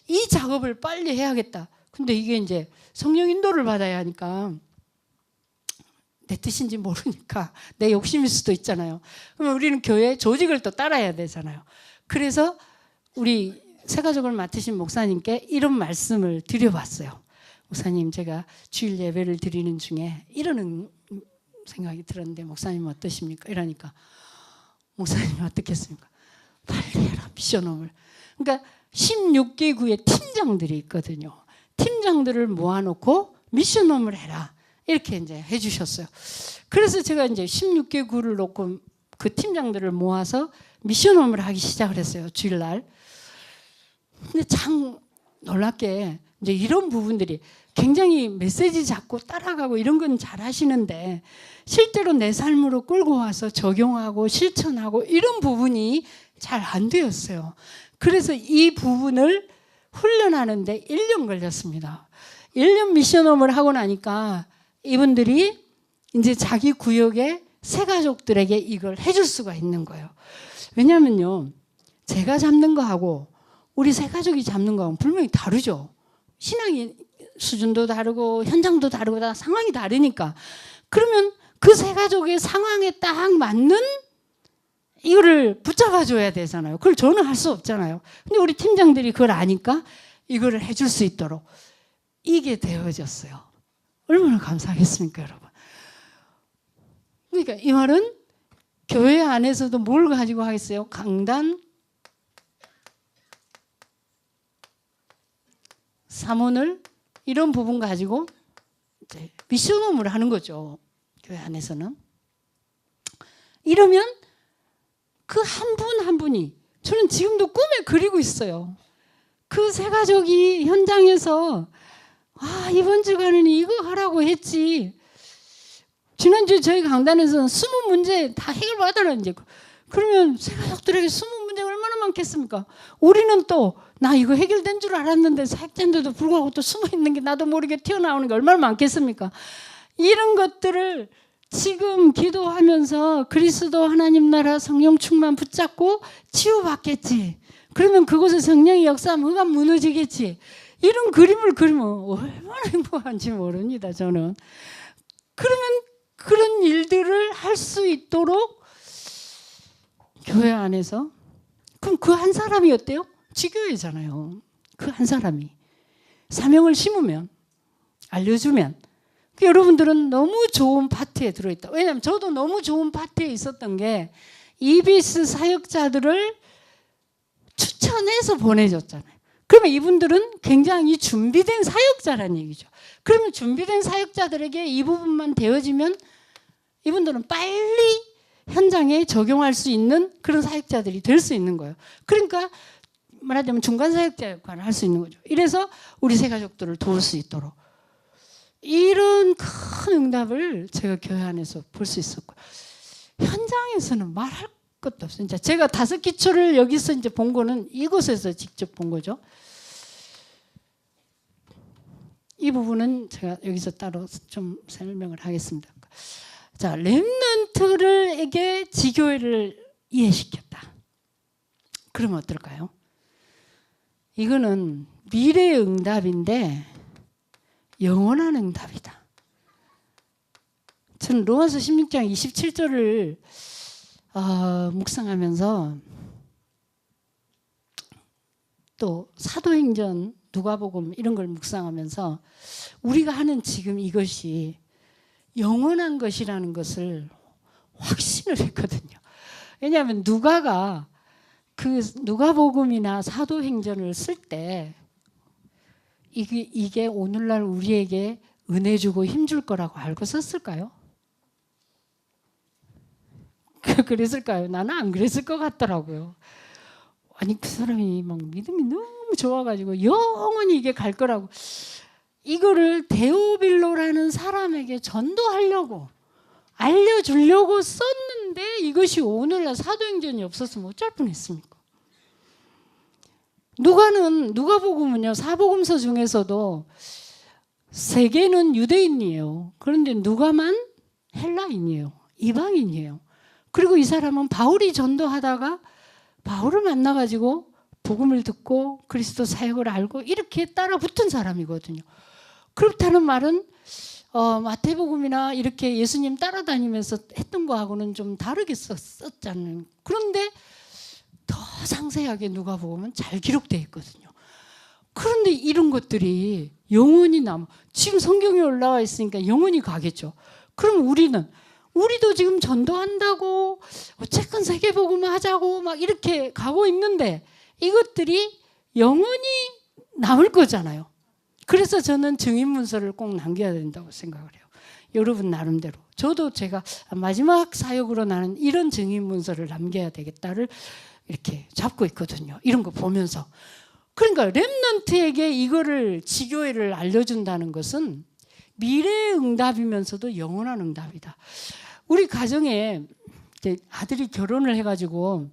이 작업을 빨리 해야겠다. 근데 이게 이제 성령 인도를 받아야 하니까 내 뜻인지 모르니까 내 욕심일 수도 있잖아요. 그러면 우리는 교회 조직을 또 따라야 되잖아요. 그래서 우리 새 가족을 맡으신 목사님께 이런 말씀을 드려봤어요. 목사님, 제가 주일 예배를 드리는 중에 이런 생각이 들었는데 목사님 어떠십니까? 이러니까 목사님이 어떻겠습니까? 빨리 해라, 미션홈을. 그러니까 16개 구의 팀장들이 있거든요. 팀장들을 모아놓고 미션홈을 해라. 이렇게 이제 해주셨어요. 그래서 제가 이제 16개 구를 놓고 그 팀장들을 모아서 미션홈을 하기 시작을 했어요. 주일날. 근데 참 놀랍게 이제 이런 부분들이 굉장히 메시지 잡고 따라가고 이런 건 잘 하시는데 실제로 내 삶으로 끌고 와서 적용하고 실천하고 이런 부분이 잘 안 되었어요. 그래서 이 부분을 훈련하는데 1년 걸렸습니다. 1년 미션홈을 하고 나니까 이분들이 이제 자기 구역의 새 가족들에게 이걸 해줄 수가 있는 거예요. 왜냐하면요, 제가 잡는 거하고 우리 새 가족이 잡는 거하고는 분명히 다르죠. 신앙의 수준도 다르고 현장도 다르고 다 상황이 다르니까. 그러면 그 새 가족의 상황에 딱 맞는 이거를 붙잡아 줘야 되잖아요. 그걸 저는 할 수 없잖아요. 근데 우리 팀장들이 그걸 아니까 이거를 해줄 수 있도록 이게 되어졌어요. 얼마나 감사하겠습니까, 여러분. 그러니까 이 말은 교회 안에서도 뭘 가지고 하겠어요? 강단, 사문을 이런 부분 가지고 이제 미션홈을 하는 거죠. 교회 안에서는. 이러면 그 한 분 한 분이, 저는 지금도 꿈에 그리고 있어요. 그 새 가족이 현장에서 이번 주간에는 이거 하라고 했지. 지난주에 저희 강단에서는 20문제 다 해결받아라 이제. 그러면 새 가족들에게 20문제가 얼마나 많겠습니까? 우리는 또 나 이거 해결된 줄 알았는데 사역자인데도 불구하고 또 숨어 있는 게 나도 모르게 튀어나오는 게 얼마나 많겠습니까? 이런 것들을 지금 기도하면서 그리스도 하나님 나라 성령 충만 붙잡고 치유받겠지. 그러면 그곳에 성령의 역사하면 흑암 무너지겠지. 이런 그림을 그리면 얼마나 행복한지 모릅니다, 저는. 그러면 그런 일들을 할 수 있도록 교회 안에서 그럼 그 한 사람이 어때요? 지교회잖아요. 그 한 사람이 사명을 심으면, 알려주면, 여러분들은 너무 좋은 파트에 들어있다. 왜냐하면 저도 너무 좋은 파트에 있었던 게 이비스 사역자들을 추천해서 보내줬잖아요. 그러면 이분들은 굉장히 준비된 사역자라는 얘기죠. 그러면 준비된 사역자들에게 이 부분만 되어지면 이분들은 빨리 현장에 적용할 수 있는 그런 사역자들이 될 수 있는 거예요. 그러니까 말하자면 중간 사역자 역할을 할 수 있는 거죠. 이래서 우리 새 가족들을 도울 수 있도록 이런 큰 응답을 제가 교회 안에서 볼 수 있었고, 현장에서는 말할 것도 없어요. 이제 제가 5기초를 여기서 이제 본 거는 이곳에서 직접 본 거죠. 이 부분은 제가 여기서 따로 좀 설명을 하겠습니다. 자, 렘넌트에게 지교회를 이해시켰다. 그러면 어떨까요? 이거는 미래의 응답인데 영원한 응답이다. 저는 로마서 16장 27절을 묵상하면서 또 사도행전, 누가복음 이런 걸 묵상하면서 우리가 하는 지금 이것이 영원한 것이라는 것을 확신을 했거든요. 왜냐하면 누가가 그 누가복음이나 사도행전을 쓸 때 이게 오늘날 우리에게 은혜 주고 힘줄 거라고 알고 썼을까요? 그랬을까요? 나는 안 그랬을 것 같더라고요. 아니 그 사람이 막 믿음이 너무 좋아가지고 영원히 이게 갈 거라고 이거를 데오빌로라는 사람에게 전도하려고 알려주려고 썼는데 이것이 오늘날 사도행전이 없었으면 어쩔 뻔했습니까? 누가복음은요 사복음서 중에서도 세계는 유대인이에요. 그런데 누가만 헬라인이에요. 이방인이에요. 그리고 이 사람은 바울이 전도하다가 바울을 만나가지고 복음을 듣고 그리스도 사역을 알고 이렇게 따라 붙은 사람이거든요. 그렇다는 말은 마태복음이나 이렇게 예수님 따라다니면서 했던 거하고는 좀 다르게 썼잖아요. 그런데 더 상세하게 누가복음은 잘 기록되어 있거든요. 그런데 이런 것들이 영원히 남아. 지금 성경에 올라와 있으니까 영원히 가겠죠. 그럼 우리도 지금 전도한다고 어쨌건 세계복음 하자고 막 이렇게 가고 있는데 이것들이 영원히 남을 거잖아요. 그래서 저는 증인문서를 꼭 남겨야 된다고 생각을 해요. 여러분 나름대로. 저도 제가 마지막 사역으로 나는 이런 증인문서를 남겨야 되겠다를 이렇게 잡고 있거든요. 이런 거 보면서. 그러니까 렘넌트에게 이거를 지교회를 알려준다는 것은 미래의 응답이면서도 영원한 응답이다. 우리 가정에 이제 아들이 결혼을 해가지고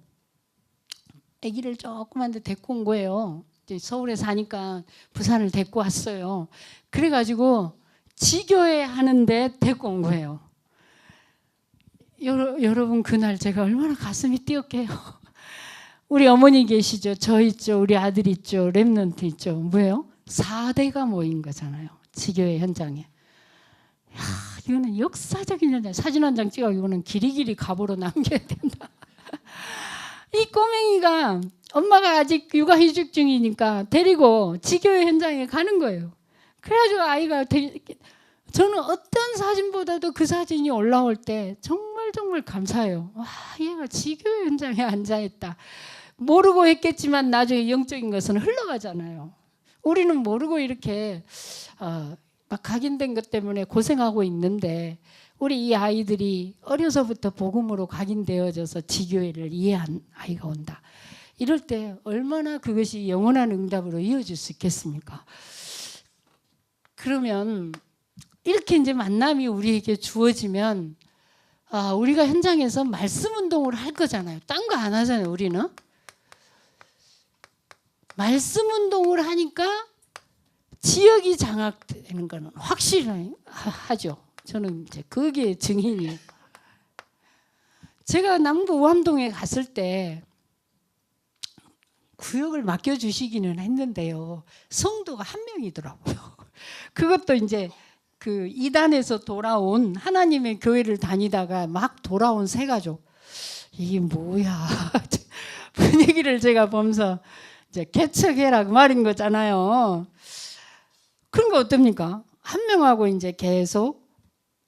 아기를 조그만데 데리고 온 거예요. 이제 서울에 사니까 부산을 데리고 왔어요. 그래가지고 지교회 하는데 데리고 온 거예요. 여러분 그날 제가 얼마나 가슴이 뛰었게요. 우리 어머니 계시죠? 저 있죠? 우리 아들 있죠? 렘넌트 있죠? 뭐예요? 4대가 모인 거잖아요. 지교회 현장에. 야, 이거는 역사적인 현장. 사진 한 장 찍어 이거는 길이길이 갑으로 남겨야 된다. 이 꼬맹이가 엄마가 아직 육아휴직 중이니까 데리고 지교회 현장에 가는 거예요. 그래가지고 아이가 저는 어떤 사진보다도 그 사진이 올라올 때 정말 감사해요. 와, 얘가 지교회 현장에 앉아있다. 모르고 했겠지만 나중에 영적인 것은 흘러가잖아요. 우리는 모르고 이렇게 막 각인된 것 때문에 고생하고 있는데 우리 이 아이들이 어려서부터 복음으로 각인되어져서 지교회를 이해한 아이가 온다. 이럴 때 얼마나 그것이 영원한 응답으로 이어질 수 있겠습니까? 그러면 이렇게 이제 만남이 우리에게 주어지면 우리가 현장에서 말씀 운동을 할 거잖아요. 딴 거 안 하잖아요. 우리는 말씀 운동을 하니까 지역이 장악되는 거는 확실히 하죠. 저는 이제 거기에 증인이에요. 제가 남부 우암동에 갔을 때 구역을 맡겨주시기는 했는데요. 성도가 한 명이더라고요. 그것도 이제 그 이단에서 돌아온 하나님의 교회를 다니다가 막 돌아온 새 가족. 이게 뭐야. 분위기 얘기를 제가 보면서 이제 개척해라 그 말인 거잖아요. 그런 거 어떻습니까? 한 명하고 이제 계속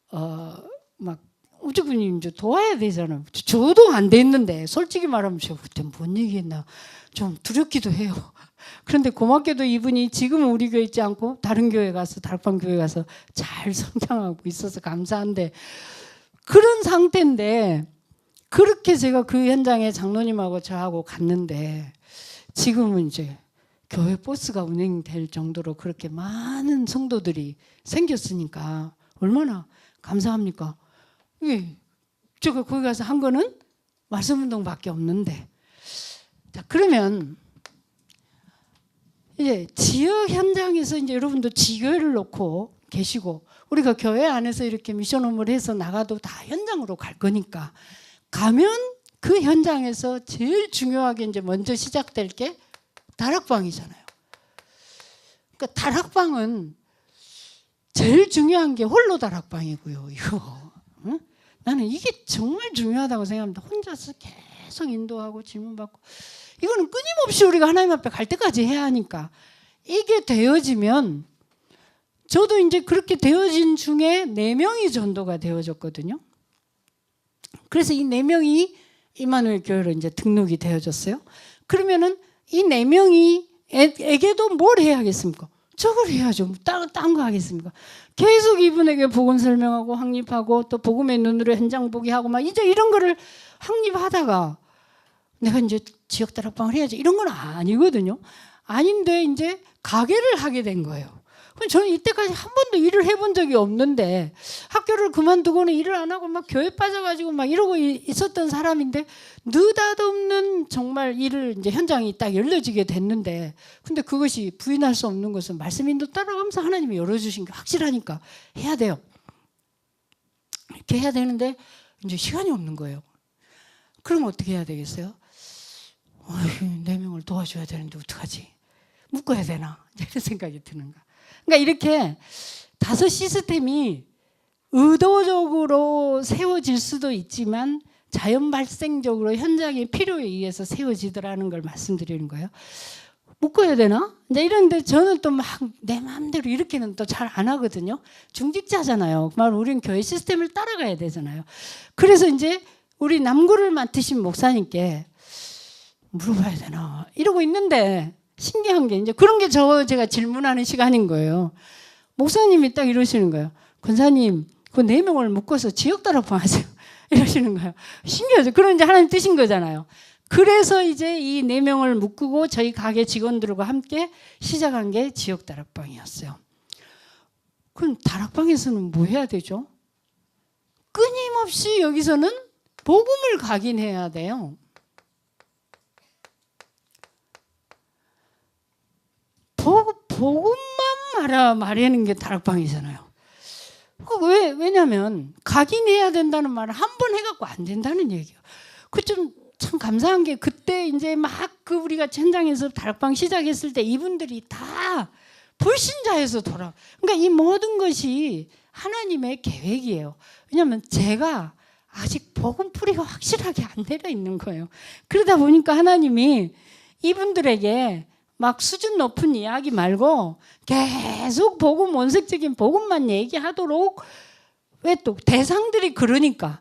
막 무조건 이제 도와야 되잖아요. 저도 안 됐는데 솔직히 말하면 제가 그때 뭔 얘기했나 좀 두렵기도 해요. 그런데 고맙게도 이분이 지금은 우리 교회 있지 않고 다른 교회 가서 다락방 교회 가서 잘 성장하고 있어서 감사한데 그런 상태인데 그렇게 제가 그 현장에 장로님하고 저하고 갔는데 지금은 이제 교회 버스가 운행될 정도로 그렇게 많은 성도들이 생겼으니까 얼마나 감사합니까? 예, 제가 거기 가서 한 거는 말씀 운동밖에 없는데 자 그러면 이제 지역 현장에서 이제 여러분도 지교회를 놓고 계시고 우리가 교회 안에서 이렇게 미션 업무를 해서 나가도 다 현장으로 갈 거니까 가면 그 현장에서 제일 중요하게 이제 먼저 시작될 게 다락방이잖아요. 그러니까 다락방은 제일 중요한 게 홀로 다락방이고요. 이거 응? 나는 이게 정말 중요하다고 생각합니다. 혼자서 계속 인도하고 질문받고 이거는 끊임없이 우리가 하나님 앞에 갈 때까지 해야 하니까 이게 되어지면 저도 이제 그렇게 되어진 중에 4명이 전도가 되어졌거든요. 그래서 이 4명이 이마누엘 교회로 이제 등록이 되어졌어요. 그러면은 이 4명이 에게도 뭘 해야겠습니까? 저걸 해야죠. 딴 거 하겠습니까? 계속 이분에게 복음 설명하고 확립하고 또 복음의 눈으로 현장 보게 하고 막 이제 이런 거를 확립하다가 내가 이제 지역 다락방을 해야지 이런 건 아니거든요. 아닌데 이제 가게를 하게 된 거예요. 저는 이때까지 한 번도 일을 해본 적이 없는데 학교를 그만두고는 일을 안 하고 막 교회 빠져가지고 막 이러고 있었던 사람인데 느닷없는 정말 일을 이제 현장이 딱 열려지게 됐는데 근데 그것이 부인할 수 없는 것은 말씀 인도 따라가면서 하나님이 열어주신 게 확실하니까 해야 돼요. 이렇게 해야 되는데 이제 시간이 없는 거예요. 그럼 어떻게 해야 되겠어요? 4명을 도와줘야 되는데 어떡하지? 묶어야 되나? 이런 생각이 드는 거야. 그러니까 이렇게 5 시스템이 의도적으로 세워질 수도 있지만 자연 발생적으로 현장의 필요에 의해서 세워지더라는 걸 말씀드리는 거예요. 묶어야 되나? 이제 이런데 저는 또 막 내 마음대로 이렇게는 또 잘 안 하거든요. 중직자잖아요. 그말 우리는 교회 시스템을 따라가야 되잖아요. 그래서 이제 우리 남구를 맡으신 목사님께 물어봐야 되나 이러고 있는데 신기한 게 이제 그런 게 제가 질문하는 시간인 거예요. 목사님이 딱 이러시는 거예요. 권사님, 그 4명을 묶어서 지역 다락방 하세요. 이러시는 거예요. 신기하죠. 그런 이제 하나님 뜻인 거잖아요. 그래서 이제 이 4명을 묶고 저희 가게 직원들과 함께 시작한 게 지역 다락방이었어요. 그럼 다락방에서는 뭐 해야 되죠? 끊임없이 여기서는 복음을 각인해야 돼요. 복음만 말하는 게 다락방이잖아요. 왜냐하면 각인해야 된다는 말을 한 번 해갖고 안 된다는 얘기예요. 그 참 감사한 게 그때 이제 막 그 우리가 현장에서 다락방 시작했을 때 이분들이 다 불신자에서 그러니까 이 모든 것이 하나님의 계획이에요. 왜냐하면 제가 아직 복음 뿌리가 확실하게 안 내려 있는 거예요. 그러다 보니까 하나님이 이분들에게 막 수준 높은 이야기 말고 계속 복음 원색적인 복음만 얘기하도록 왜 또 대상들이 그러니까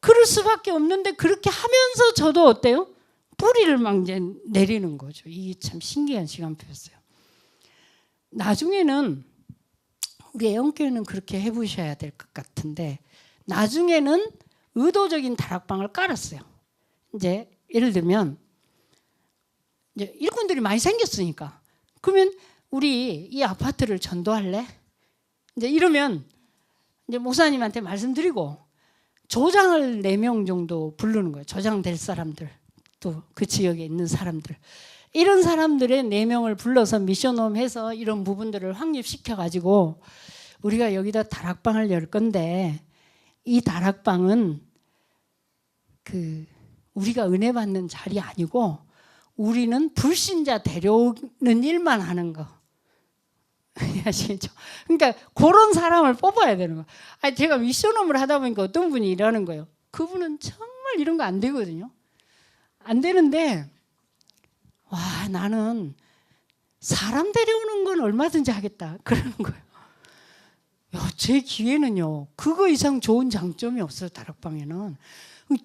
그럴 수밖에 없는데 그렇게 하면서 저도 어때요? 뿌리를 막 이제 내리는 거죠. 이게 참 신기한 시간표였어요. 나중에는 우리 애원교회는 그렇게 해보셔야 될 것 같은데 나중에는 의도적인 다락방을 깔았어요. 이제 예를 들면 이제 일꾼들이 많이 생겼으니까 그러면 우리 이 아파트를 전도할래? 이제 이러면 이제 목사님한테 말씀드리고 조장을 4명 정도 부르는 거예요. 조장 될 사람들 또 그 지역에 있는 사람들 이런 사람들의 4명을 불러서 미션홈 해서 이런 부분들을 확립시켜 가지고 우리가 여기다 다락방을 열 건데 이 다락방은 그 우리가 은혜 받는 자리 아니고 우리는 불신자 데려오는 일만 하는 거. 아시겠죠? 그러니까 그런 사람을 뽑아야 되는 거예요. 아니, 제가 미션홈을 하다 보니까 어떤 분이 이러는 거예요. 그분은 정말 이런 거 안 되거든요. 안 되는데 와, 나는 사람 데려오는 건 얼마든지 하겠다 그러는 거예요. 야, 제 기회는요 그거 이상 좋은 장점이 없어요. 다락방에는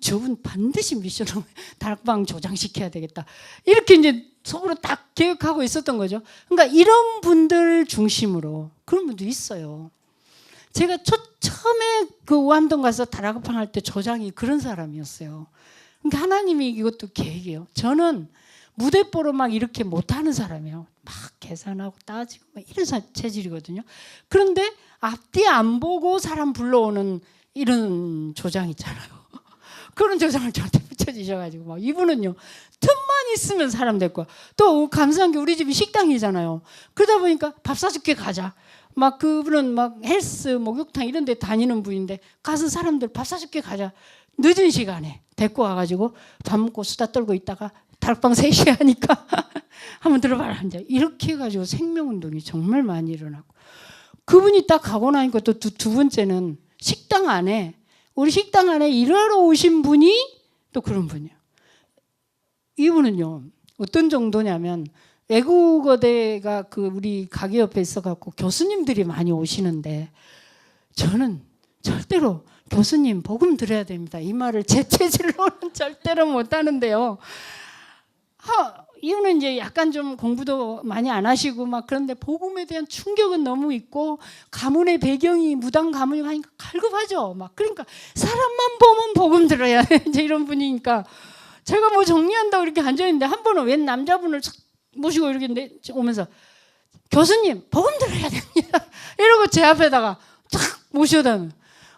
저분 반드시 미션을 다락방 조장시켜야 되겠다 이렇게 이제 속으로 딱 계획하고 있었던 거죠. 그러니까 이런 분들 중심으로 그런 분도 있어요. 제가 처음에 그 우암동 가서 다락방 할 때 조장이 그런 사람이었어요. 그러니까 하나님이 이것도 계획이에요. 저는 무대뽀로 막 이렇게 못하는 사람이에요. 막 계산하고 따지고 막 이런 체질이거든요. 그런데 앞뒤 안 보고 사람 불러오는 이런 조장 있잖아요. 그런 조장을 저한테 붙여주셔가지고 막 이분은요 틈만 있으면 사람 데리고 또 감사한 게 우리 집이 식당이잖아요. 그러다 보니까 밥 사줄게 가자. 막 그분은 막 헬스 목욕탕 이런 데 다니는 분인데 가서 사람들 밥 사줄게 가자. 늦은 시간에 데리고 와가지고 밥 먹고 수다 떨고 있다가 다락방 3시에 하니까 한번 들어봐라 이제 이렇게 해가지고 생명운동이 정말 많이 일어나고 그분이 딱 가고 나니까 또 두 번째는 식당 안에 우리 식당 안에 일하러 오신 분이 또 그런 분이에요. 이분은요 어떤 정도냐면 외국어대가 그 우리 가게 옆에 있어갖고 교수님들이 많이 오시는데 저는 절대로 교수님 복음 들어야 됩니다 이 말을 제 체질로는 절대로 못하는데요. 이유는 이제 약간 좀 공부도 많이 안 하시고 막 그런데 복음에 대한 충격은 너무 있고 가문의 배경이 무당 가문이 하니까 갈급하죠. 막 그러니까 사람만 보면 복음 들어야 이제 이런 분이니까 제가 뭐 정리한다고 이렇게 앉아 있는데 한 번은 웬 남자분을 모시고 이렇게 오면서 교수님 복음 들어야 됩니다 이러고 제 앞에다가 탁 모셔다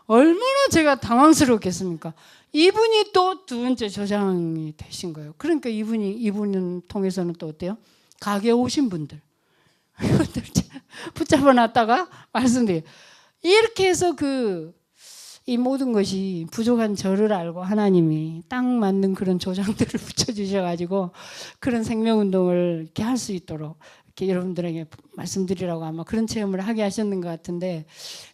얼마나 제가 당황스럽겠습니까? 이분이 또 두 번째 조장이 되신 거예요. 그러니까 이분은 통해서는 또 어때요? 가게 오신 분들 이분들 붙잡아 놨다가 말씀드려요. 이렇게 해서 이 모든 것이 부족한 저를 알고 하나님이 딱 맞는 그런 조장들을 붙여주셔가지고 그런 생명운동을 이렇게 할 수 있도록 이렇게 여러분들에게 말씀드리라고 아마 그런 체험을 하게 하셨는 것 같은데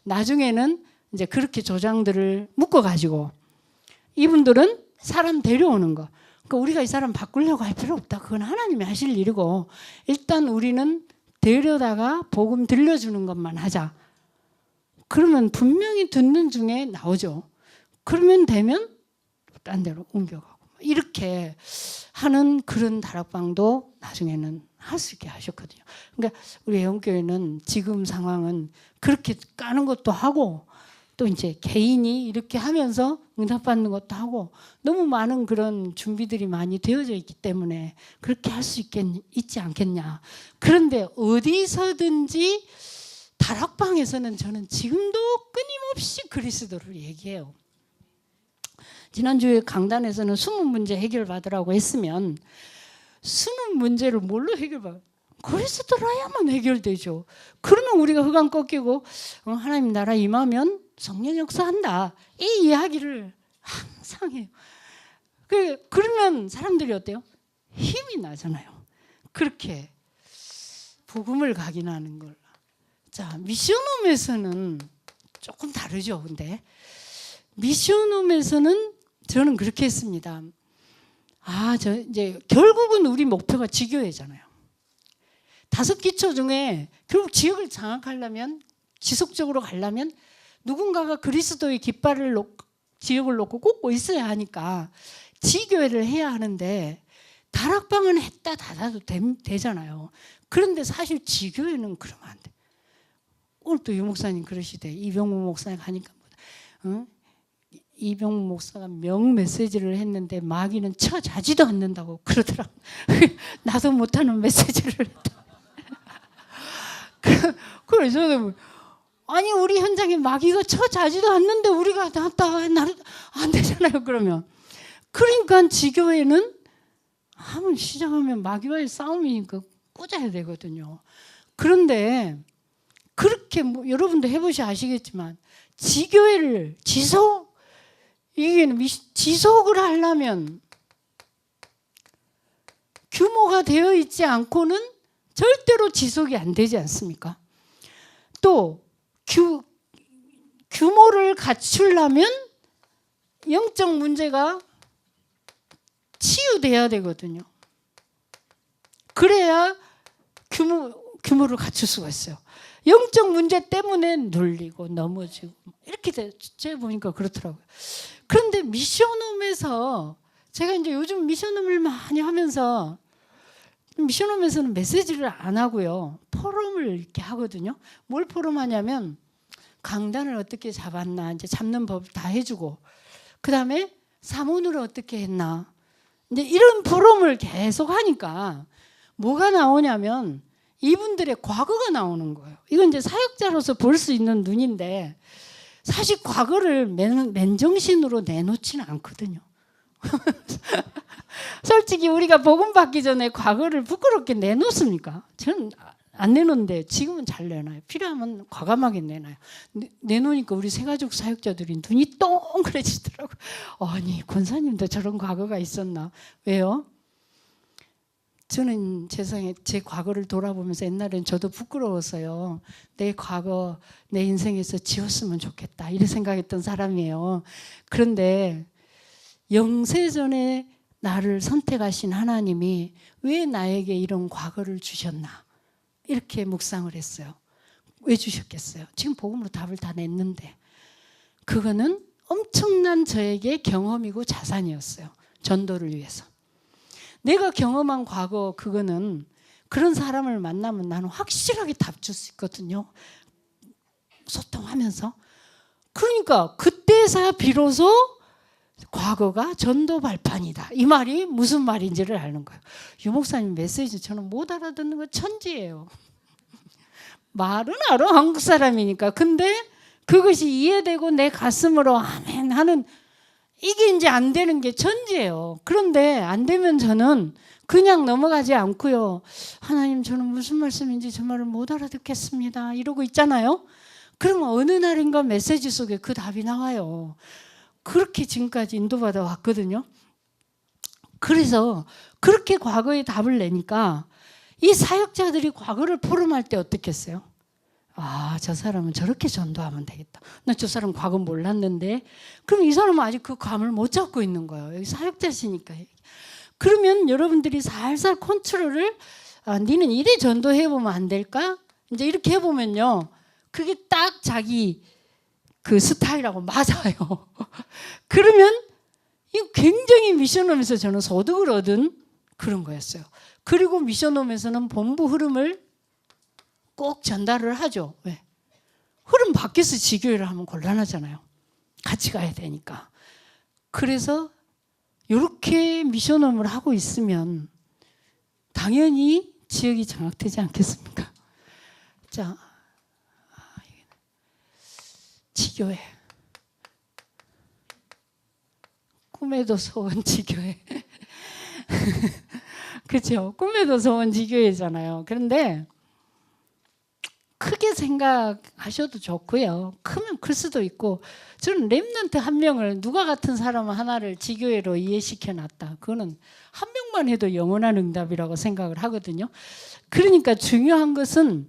나중에는 이제 그렇게 조장들을 묶어가지고 이분들은 사람 데려오는 거. 그러니까 우리가 이 사람 바꾸려고 할 필요 없다. 그건 하나님이 하실 일이고 일단 우리는 데려다가 복음 들려주는 것만 하자. 그러면 분명히 듣는 중에 나오죠. 그러면 되면 딴 데로 옮겨가고 이렇게 하는 그런 다락방도 나중에는 할 수 있게 하셨거든요. 그러니까 우리 애원교회는 지금 상황은 그렇게 까는 것도 하고 또 이제 개인이 이렇게 하면서 응답받는 것도 하고 너무 많은 그런 준비들이 많이 되어져 있기 때문에 그렇게 할 수 있지 않겠냐. 그런데 어디서든지 다락방에서는 저는 지금도 끊임없이 그리스도를 얘기해요. 지난주에 강단에서는 수문 문제 해결받으라고 했으면 수문 문제를 뭘로 해결받아요? 그리스도라야만 해결되죠. 그러면 우리가 흑암 꺾이고 하나님 나라 임하면 성령 역사한다. 이 이야기를 항상 해요. 그러면 사람들이 어때요? 힘이 나잖아요. 그렇게 복음을 각인하는 걸. 자, 미션홈에서는 조금 다르죠. 근데 미션홈에서는 저는 그렇게 했습니다. 이제 결국은 우리 목표가 지교회잖아요. 5기초 중에 결국 지역을 장악하려면 지속적으로 가려면 누군가가 그리스도의 깃발을 지역을 놓고 꽂고 있어야 하니까 지교회를 해야 하는데 다락방은 했다 닫아도 되잖아요. 그런데 사실 지교회는 그러면 안 돼. 오늘 또 유 목사님 그러시대. 이병무 목사님 가니까 이병무 목사가 명 메시지를 했는데 마귀는 쳐자지도 않는다고 그러더라고. 나도 못하는 메시지를 했다. 그래서 저는 아니 우리 현장에 마귀가 쳐자지도 않는데 우리가 나왔다 안 되잖아요. 그러니까 지교회는 한번 시작하면 마귀와의 싸움이니까 꽂아야 되거든요. 그런데 그렇게 여러분도 해보셔 아시겠지만 지교회를 지속을 하려면 규모가 되어 있지 않고는 절대로 지속이 안 되지 않습니까? 또 규모를 갖추려면 영적 문제가 치유돼야 되거든요. 그래야 규모를 갖출 수가 있어요. 영적 문제 때문에 눌리고 넘어지고 이렇게 제 보니까 그렇더라고요. 그런데 미션홈에서 제가 이제 요즘 미션홈을 많이 하면서 미션홈에서는 메시지를 안 하고요. 포럼을 이렇게 하거든요. 뭘 포럼하냐면 강단을 어떻게 잡았나 이제 잡는 법 다 해주고 그다음에 사문을 어떻게 했나 이제 이런 포럼을 계속 하니까 뭐가 나오냐면 이분들의 과거가 나오는 거예요. 이건 이제 사역자로서 볼 수 있는 눈인데 사실 과거를 맨정신으로 내놓지는 않거든요. 솔직히 우리가 복음 받기 전에 과거를 부끄럽게 내놓습니까? 저는 안 내놓는데 지금은 잘 내놔요. 필요하면 과감하게 내놔요. 내놓으니까 우리 새가족 사역자들이 눈이 동그래지더라고요. 아니 권사님도 저런 과거가 있었나? 왜요? 저는 세상에 제 과거를 돌아보면서 옛날엔 저도 부끄러웠어요. 내 과거, 내 인생에서 지웠으면 좋겠다 이런 생각했던 사람이에요. 그런데 영세전에 나를 선택하신 하나님이 왜 나에게 이런 과거를 주셨나 이렇게 묵상을 했어요. 왜 주셨겠어요? 지금 복음으로 답을 다 냈는데 그거는 엄청난 저에게 경험이고 자산이었어요. 전도를 위해서. 내가 경험한 과거 그거는 그런 사람을 만나면 나는 확실하게 답 줄 수 있거든요. 소통하면서. 그러니까 그때서야 비로소 과거가 전도 발판이다. 이 말이 무슨 말인지를 아는 거예요. 유 목사님 메시지 저는 못 알아듣는 거 천지예요. 말은 알아 한국 사람이니까. 근데 그것이 이해되고 내 가슴으로 아멘 하는 이게 이제 안 되는 게 천지예요. 그런데 안 되면 저는 그냥 넘어가지 않고요. 하나님 저는 무슨 말씀인지 정말 못 알아듣겠습니다. 이러고 있잖아요. 그러면 어느 날인가 메시지 속에 그 답이 나와요. 그렇게 지금까지 인도받아 왔거든요. 그래서 그렇게 과거의 답을 내니까 이 사역자들이 과거를 포럼할 때 어떻겠어요? 아, 저 사람은 저렇게 전도하면 되겠다. 나 저 사람 과거 몰랐는데. 그럼 이 사람은 아직 그 감을 못 잡고 있는 거예요. 여기 사역자시니까. 그러면 여러분들이 살살 컨트롤을 니는 이래 전도해보면 안 될까? 이제 이렇게 해보면요. 그게 딱 자기 그 스타일하고 맞아요. 그러면 이거 굉장히 미션홈에서 저는 소득을 얻은 그런 거였어요. 그리고 미션홈에서는 본부 흐름을 꼭 전달을 하죠. 왜? 흐름 밖에서 지교회를 하면 곤란하잖아요. 같이 가야 되니까. 그래서 이렇게 미션홈을 하고 있으면 당연히 지역이 장악되지 않겠습니까? 자, 지교회. 꿈에도 소원 지교회. 그렇죠? 꿈에도 소원 지교회잖아요. 그런데 크게 생각하셔도 좋고요. 크면 클 수도 있고 저는 렘넌트 한 명을 누가 같은 사람 하나를 지교회로 이해시켜 놨다. 그거는 한 명만 해도 영원한 응답이라고 생각을 하거든요. 그러니까 중요한 것은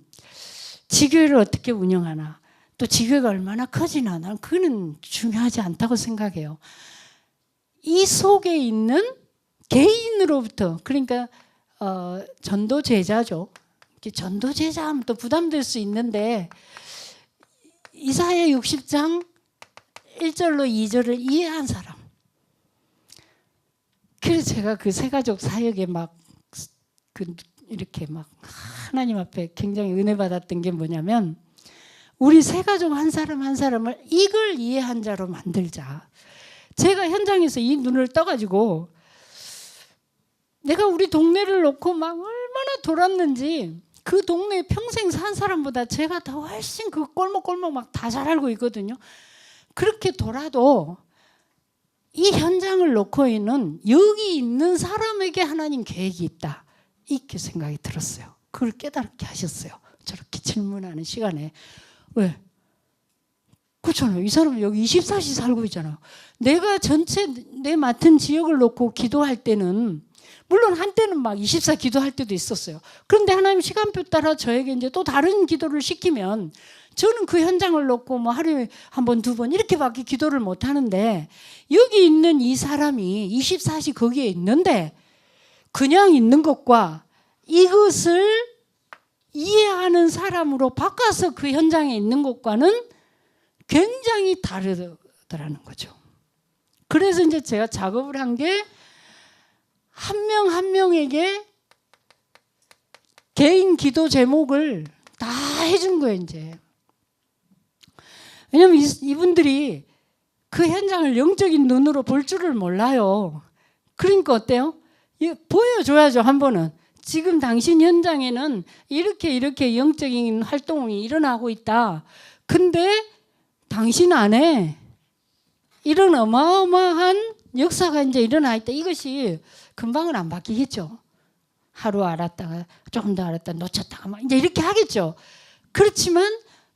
지교회를 어떻게 운영하나 또 지교회가 얼마나 커지나 나는 그거는 중요하지 않다고 생각해요. 이 속에 있는 개인으로부터 그러니까 전도 제자죠. 전도 제자하면 또 부담될 수 있는데 이사야 60장 1절로 2절을 이해한 사람. 그래서 제가 그 새가족 사역에 이렇게 하나님 앞에 굉장히 은혜 받았던 게 뭐냐면 우리 새가족 한 사람 한 사람을 이걸 이해한 자로 만들자. 제가 현장에서 이 눈을 떠가지고 내가 우리 동네를 놓고 막 얼마나 돌았는지 그 동네에 평생 산 사람보다 제가 더 훨씬 그 꼴목꼴목 막 다 잘 알고 있거든요. 그렇게 돌아도 이 현장을 놓고는 여기 있는 사람에게 하나님 계획이 있다. 이렇게 생각이 들었어요. 그걸 깨닫게 하셨어요. 저렇게 질문하는 시간에. 왜? 그렇잖아요. 이 사람은 여기 24시 살고 있잖아요. 내가 전체 내 맡은 지역을 놓고 기도할 때는 물론 한때는 막 24 기도할 때도 있었어요. 그런데 하나님 시간표 따라 저에게 이제 또 다른 기도를 시키면 저는 그 현장을 놓고 뭐 하루에 한 번, 두 번 이렇게밖에 기도를 못 하는데 여기 있는 이 사람이 24시 거기에 있는데 그냥 있는 것과 이것을 이해하는 사람으로 바꿔서 그 현장에 있는 것과는 굉장히 다르더라는 거죠. 그래서 이제 제가 작업을 한 게 한 명 한 명에게 개인 기도 제목을 다 해준 거예요, 이제. 왜냐면 이분들이 그 현장을 영적인 눈으로 볼 줄을 몰라요. 그러니까 어때요? 보여줘야죠, 한 번은. 지금 당신 현장에는 이렇게 영적인 활동이 일어나고 있다. 근데 당신 안에 이런 어마어마한 역사가 이제 일어나 있다. 이것이 금방은 안 바뀌겠죠. 하루 알았다가 조금 더 알았다 놓쳤다가 막 이제 이렇게 하겠죠. 그렇지만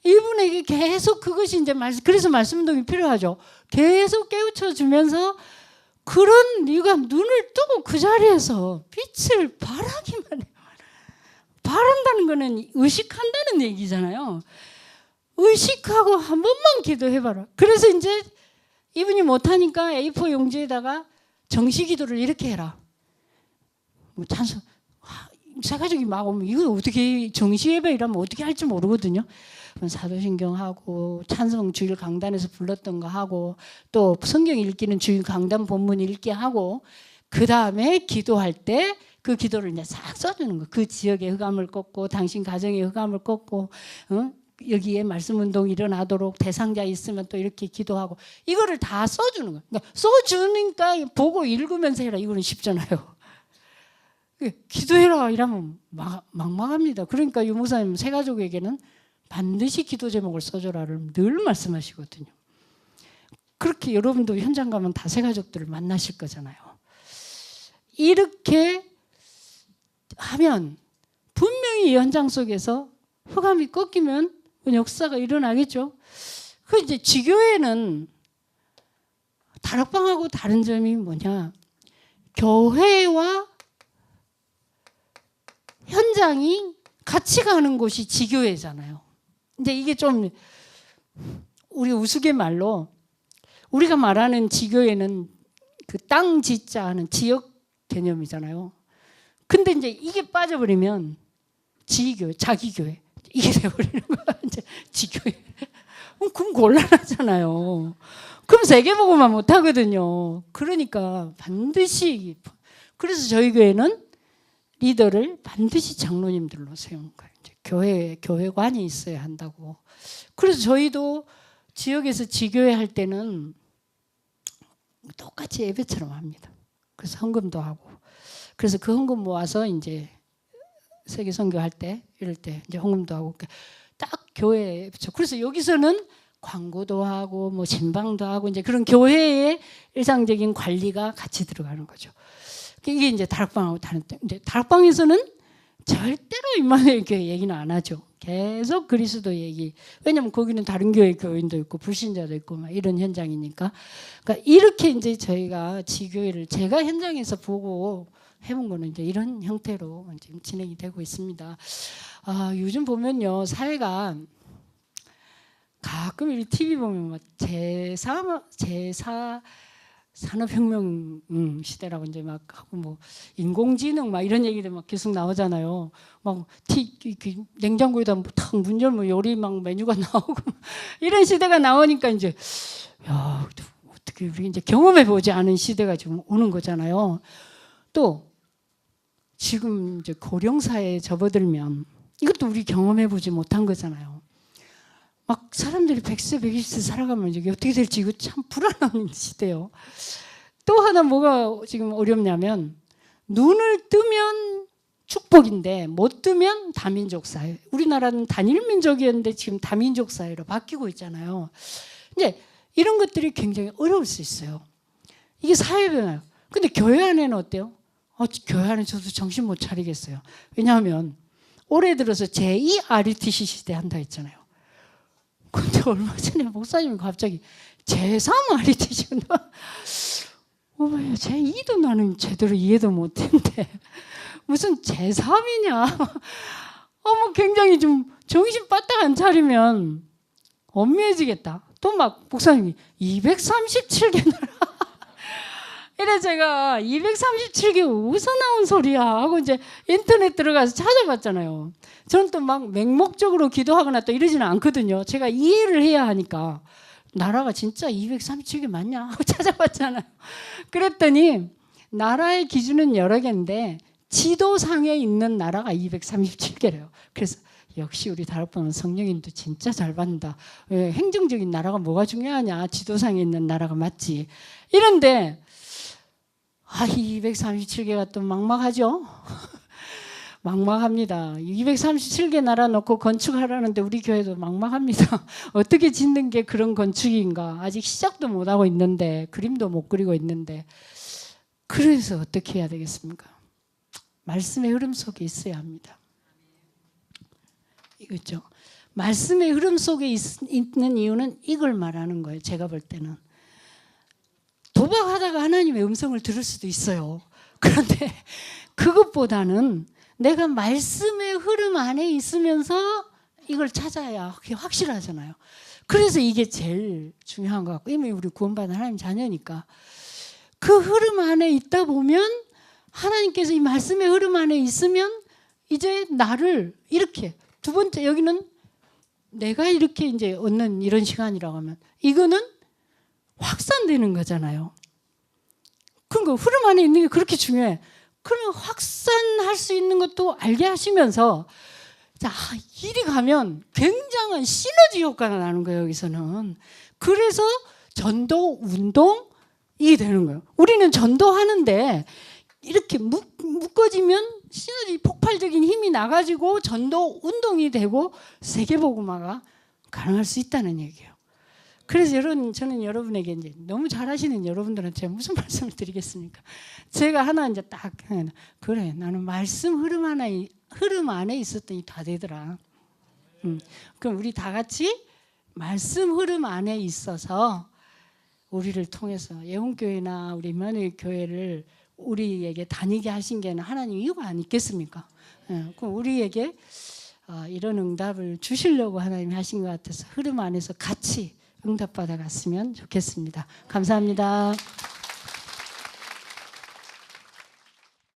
이분에게 계속 그것이 이제 그래서 말씀 운동이 필요하죠. 계속 깨우쳐 주면서 그런 네가 눈을 뜨고 그 자리에서 빛을 바라기만 해요. 바란다는 거는 의식한다는 얘기잖아요. 의식하고 한 번만 기도해봐라. 그래서 이제 이분이 못하니까 A4 용지에다가 정시 기도를 이렇게 해라. 뭐 찬성 세가족이 막 오면 이거 어떻게 정시 예배 이러면 어떻게 할지 모르거든요. 사도신경하고 찬송 주일 강단에서 불렀던 거 하고 또 성경 읽기는 주일 강단 본문 읽기 하고 그 다음에 기도할 때 그 기도를 이제 싹 써주는 거. 그 지역의 흑암을 꺾고 당신 가정의 흑암을 꺾고 여기에 말씀 운동이 일어나도록 대상자 있으면 또 이렇게 기도하고 이거를 다 써주는 거예요. 그러니까 써주니까 보고 읽으면서 해라. 이거는 쉽잖아요. 기도해라 이러면 막막합니다. 그러니까 유 목사님 새 가족에게는 반드시 기도 제목을 써줘라를 늘 말씀하시거든요. 그렇게 여러분도 현장 가면 다 새 가족들을 만나실 거잖아요. 이렇게 하면 분명히 이 현장 속에서 흑암이 꺾이면 역사가 일어나겠죠. 그 이제 지교회는 다락방하고 다른 점이 뭐냐? 교회와 현장이 같이 가는 곳이 지교회잖아요. 이제 이게 좀 우리 우스갯말로 우리가 말하는 지교회는 그 땅 지자 하는 지역 개념이잖아요. 근데 이제 이게 빠져버리면 지교회, 자기교회 이게 돼버리는 거야. 이제 지교회. 그럼 곤란하잖아요. 그럼 세계복음만 못하거든요. 그러니까 반드시 그래서 저희 교회는 리더를 반드시 장로님들로 세우는 거예요. 이제 교회관이 있어야 한다고. 그래서 저희도 지역에서 지교회 할 때는 똑같이 예배처럼 합니다. 그래서 헌금도 하고. 그래서 그 헌금 모아서 이제 세계 선교할 때 이럴 때 이제 헌금도 하고 딱 교회에 붙여. 그래서 여기서는 광고도 하고 뭐 신방도 하고 이제 그런 교회의 일상적인 관리가 같이 들어가는 거죠. 이게 이제 다락방하고 다른 때 이제 다락방에서는 절대로 임마누엘 교회 얘기는 안 하죠. 계속 그리스도 얘기. 왜냐면 거기는 다른 교회 교인도 있고 불신자도 있고 막 이런 현장이니까. 그러니까 이렇게 이제 저희가 지교회를 제가 현장에서 보고 해본 거는 이제 이런 형태로 지금 진행이 되고 있습니다. 요즘 보면요 사회가 가끔 이 TV 보면 막 제4 산업혁명 시대라고 이제 막 하고 뭐 인공지능 막 이런 얘기들 막 계속 나오잖아요. 막 냉장고에다 탁 문 열면 요리 막 메뉴가 나오고 이런 시대가 나오니까 이제 야 어떻게 우리 이제 경험해 보지 않은 시대가 지금 오는 거잖아요. 또 지금 이제 고령 사회에 접어들면 이것도 우리 경험해 보지 못한 거잖아요. 막 사람들이 100세, 120세 살아가면 이게 어떻게 될지 이거 참 불안한 시대요. 또 하나 뭐가 지금 어렵냐면 눈을 뜨면 축복인데 못 뜨면 다민족 사회. 우리나라는 단일민족이었는데 지금 다민족 사회로 바뀌고 있잖아요. 이제 이런 것들이 굉장히 어려울 수 있어요. 이게 사회 변화예요. 근데 교회 안에는 어때요? 교회 안에 저도 정신 못 차리겠어요. 왜냐하면 올해 들어서 제2 RUTC 시대 한다 했잖아요. 근데 얼마 전에 목사님이 갑자기 제3 RUTC 한다. 어머야, 제2도 나는 제대로 이해도 못했는데 무슨 제3이냐. 굉장히 좀 정신 바짝 안 차리면 엄미해지겠다. 또 막 목사님이 237개 나라. 이래 제가 237개 어디서 나온 소리야 하고 이제 인터넷 들어가서 찾아봤잖아요. 저는 또 막 맹목적으로 기도하거나 또 이러지는 않거든요. 제가 이해를 해야 하니까 나라가 진짜 237개 맞냐 하고 찾아봤잖아요. 그랬더니 나라의 기준은 여러 개인데 지도상에 있는 나라가 237개래요. 그래서 역시 우리 다락방 성령님도 진짜 잘 받는다. 왜 행정적인 나라가 뭐가 중요하냐? 지도상에 있는 나라가 맞지. 이런데 237개가 또 막막하죠. 막막합니다. 237개 나라 놓고 건축하라는데 우리 교회도 막막합니다. 어떻게 짓는 게 그런 건축인가? 아직 시작도 못하고 있는데 그림도 못 그리고 있는데 그래서 어떻게 해야 되겠습니까? 말씀의 흐름 속에 있어야 합니다. 이거죠. 말씀의 흐름 속에 있는 이유는 이걸 말하는 거예요. 제가 볼 때는 도박하다가 하나님의 음성을 들을 수도 있어요. 그런데 그것보다는 내가 말씀의 흐름 안에 있으면서 이걸 찾아야 그게 확실하잖아요. 그래서 이게 제일 중요한 것 같고 이미 우리 구원받은 하나님 자녀니까 그 흐름 안에 있다 보면 하나님께서 이 말씀의 흐름 안에 있으면 이제 나를 이렇게 두 번째 여기는 내가 이렇게 이제 얻는 이런 시간이라고 하면 이거는 확산되는 거잖아요. 그러니까 흐름 안에 있는 게 그렇게 중요해. 그러면 확산할 수 있는 것도 알게 하시면서 자, 이리 가면 굉장한 시너지 효과가 나는 거예요. 여기서는. 그래서 전도 운동이 되는 거예요. 우리는 전도하는데 이렇게 묶어지면 시너지 폭발적인 힘이 나가지고 전도 운동이 되고 세계복음화가 가능할 수 있다는 얘기예요. 그래서 저는 여러분에게 이제 너무 잘하시는 여러분들한테 제가 무슨 말씀을 드리겠습니까? 제가 하나 이제 딱 그래 나는 말씀 흐름 안에 있었더니 다 되더라. 그럼 우리 다 같이 말씀 흐름 안에 있어서 우리를 통해서 예원교회나 우리 임마누엘 교회를 우리에게 다니게 하신 게 하나님 이유가 아니겠습니까? 그럼 우리에게 이런 응답을 주시려고 하나님이 하신 것 같아서 흐름 안에서 같이 응답받아 갔으면 좋겠습니다. 감사합니다.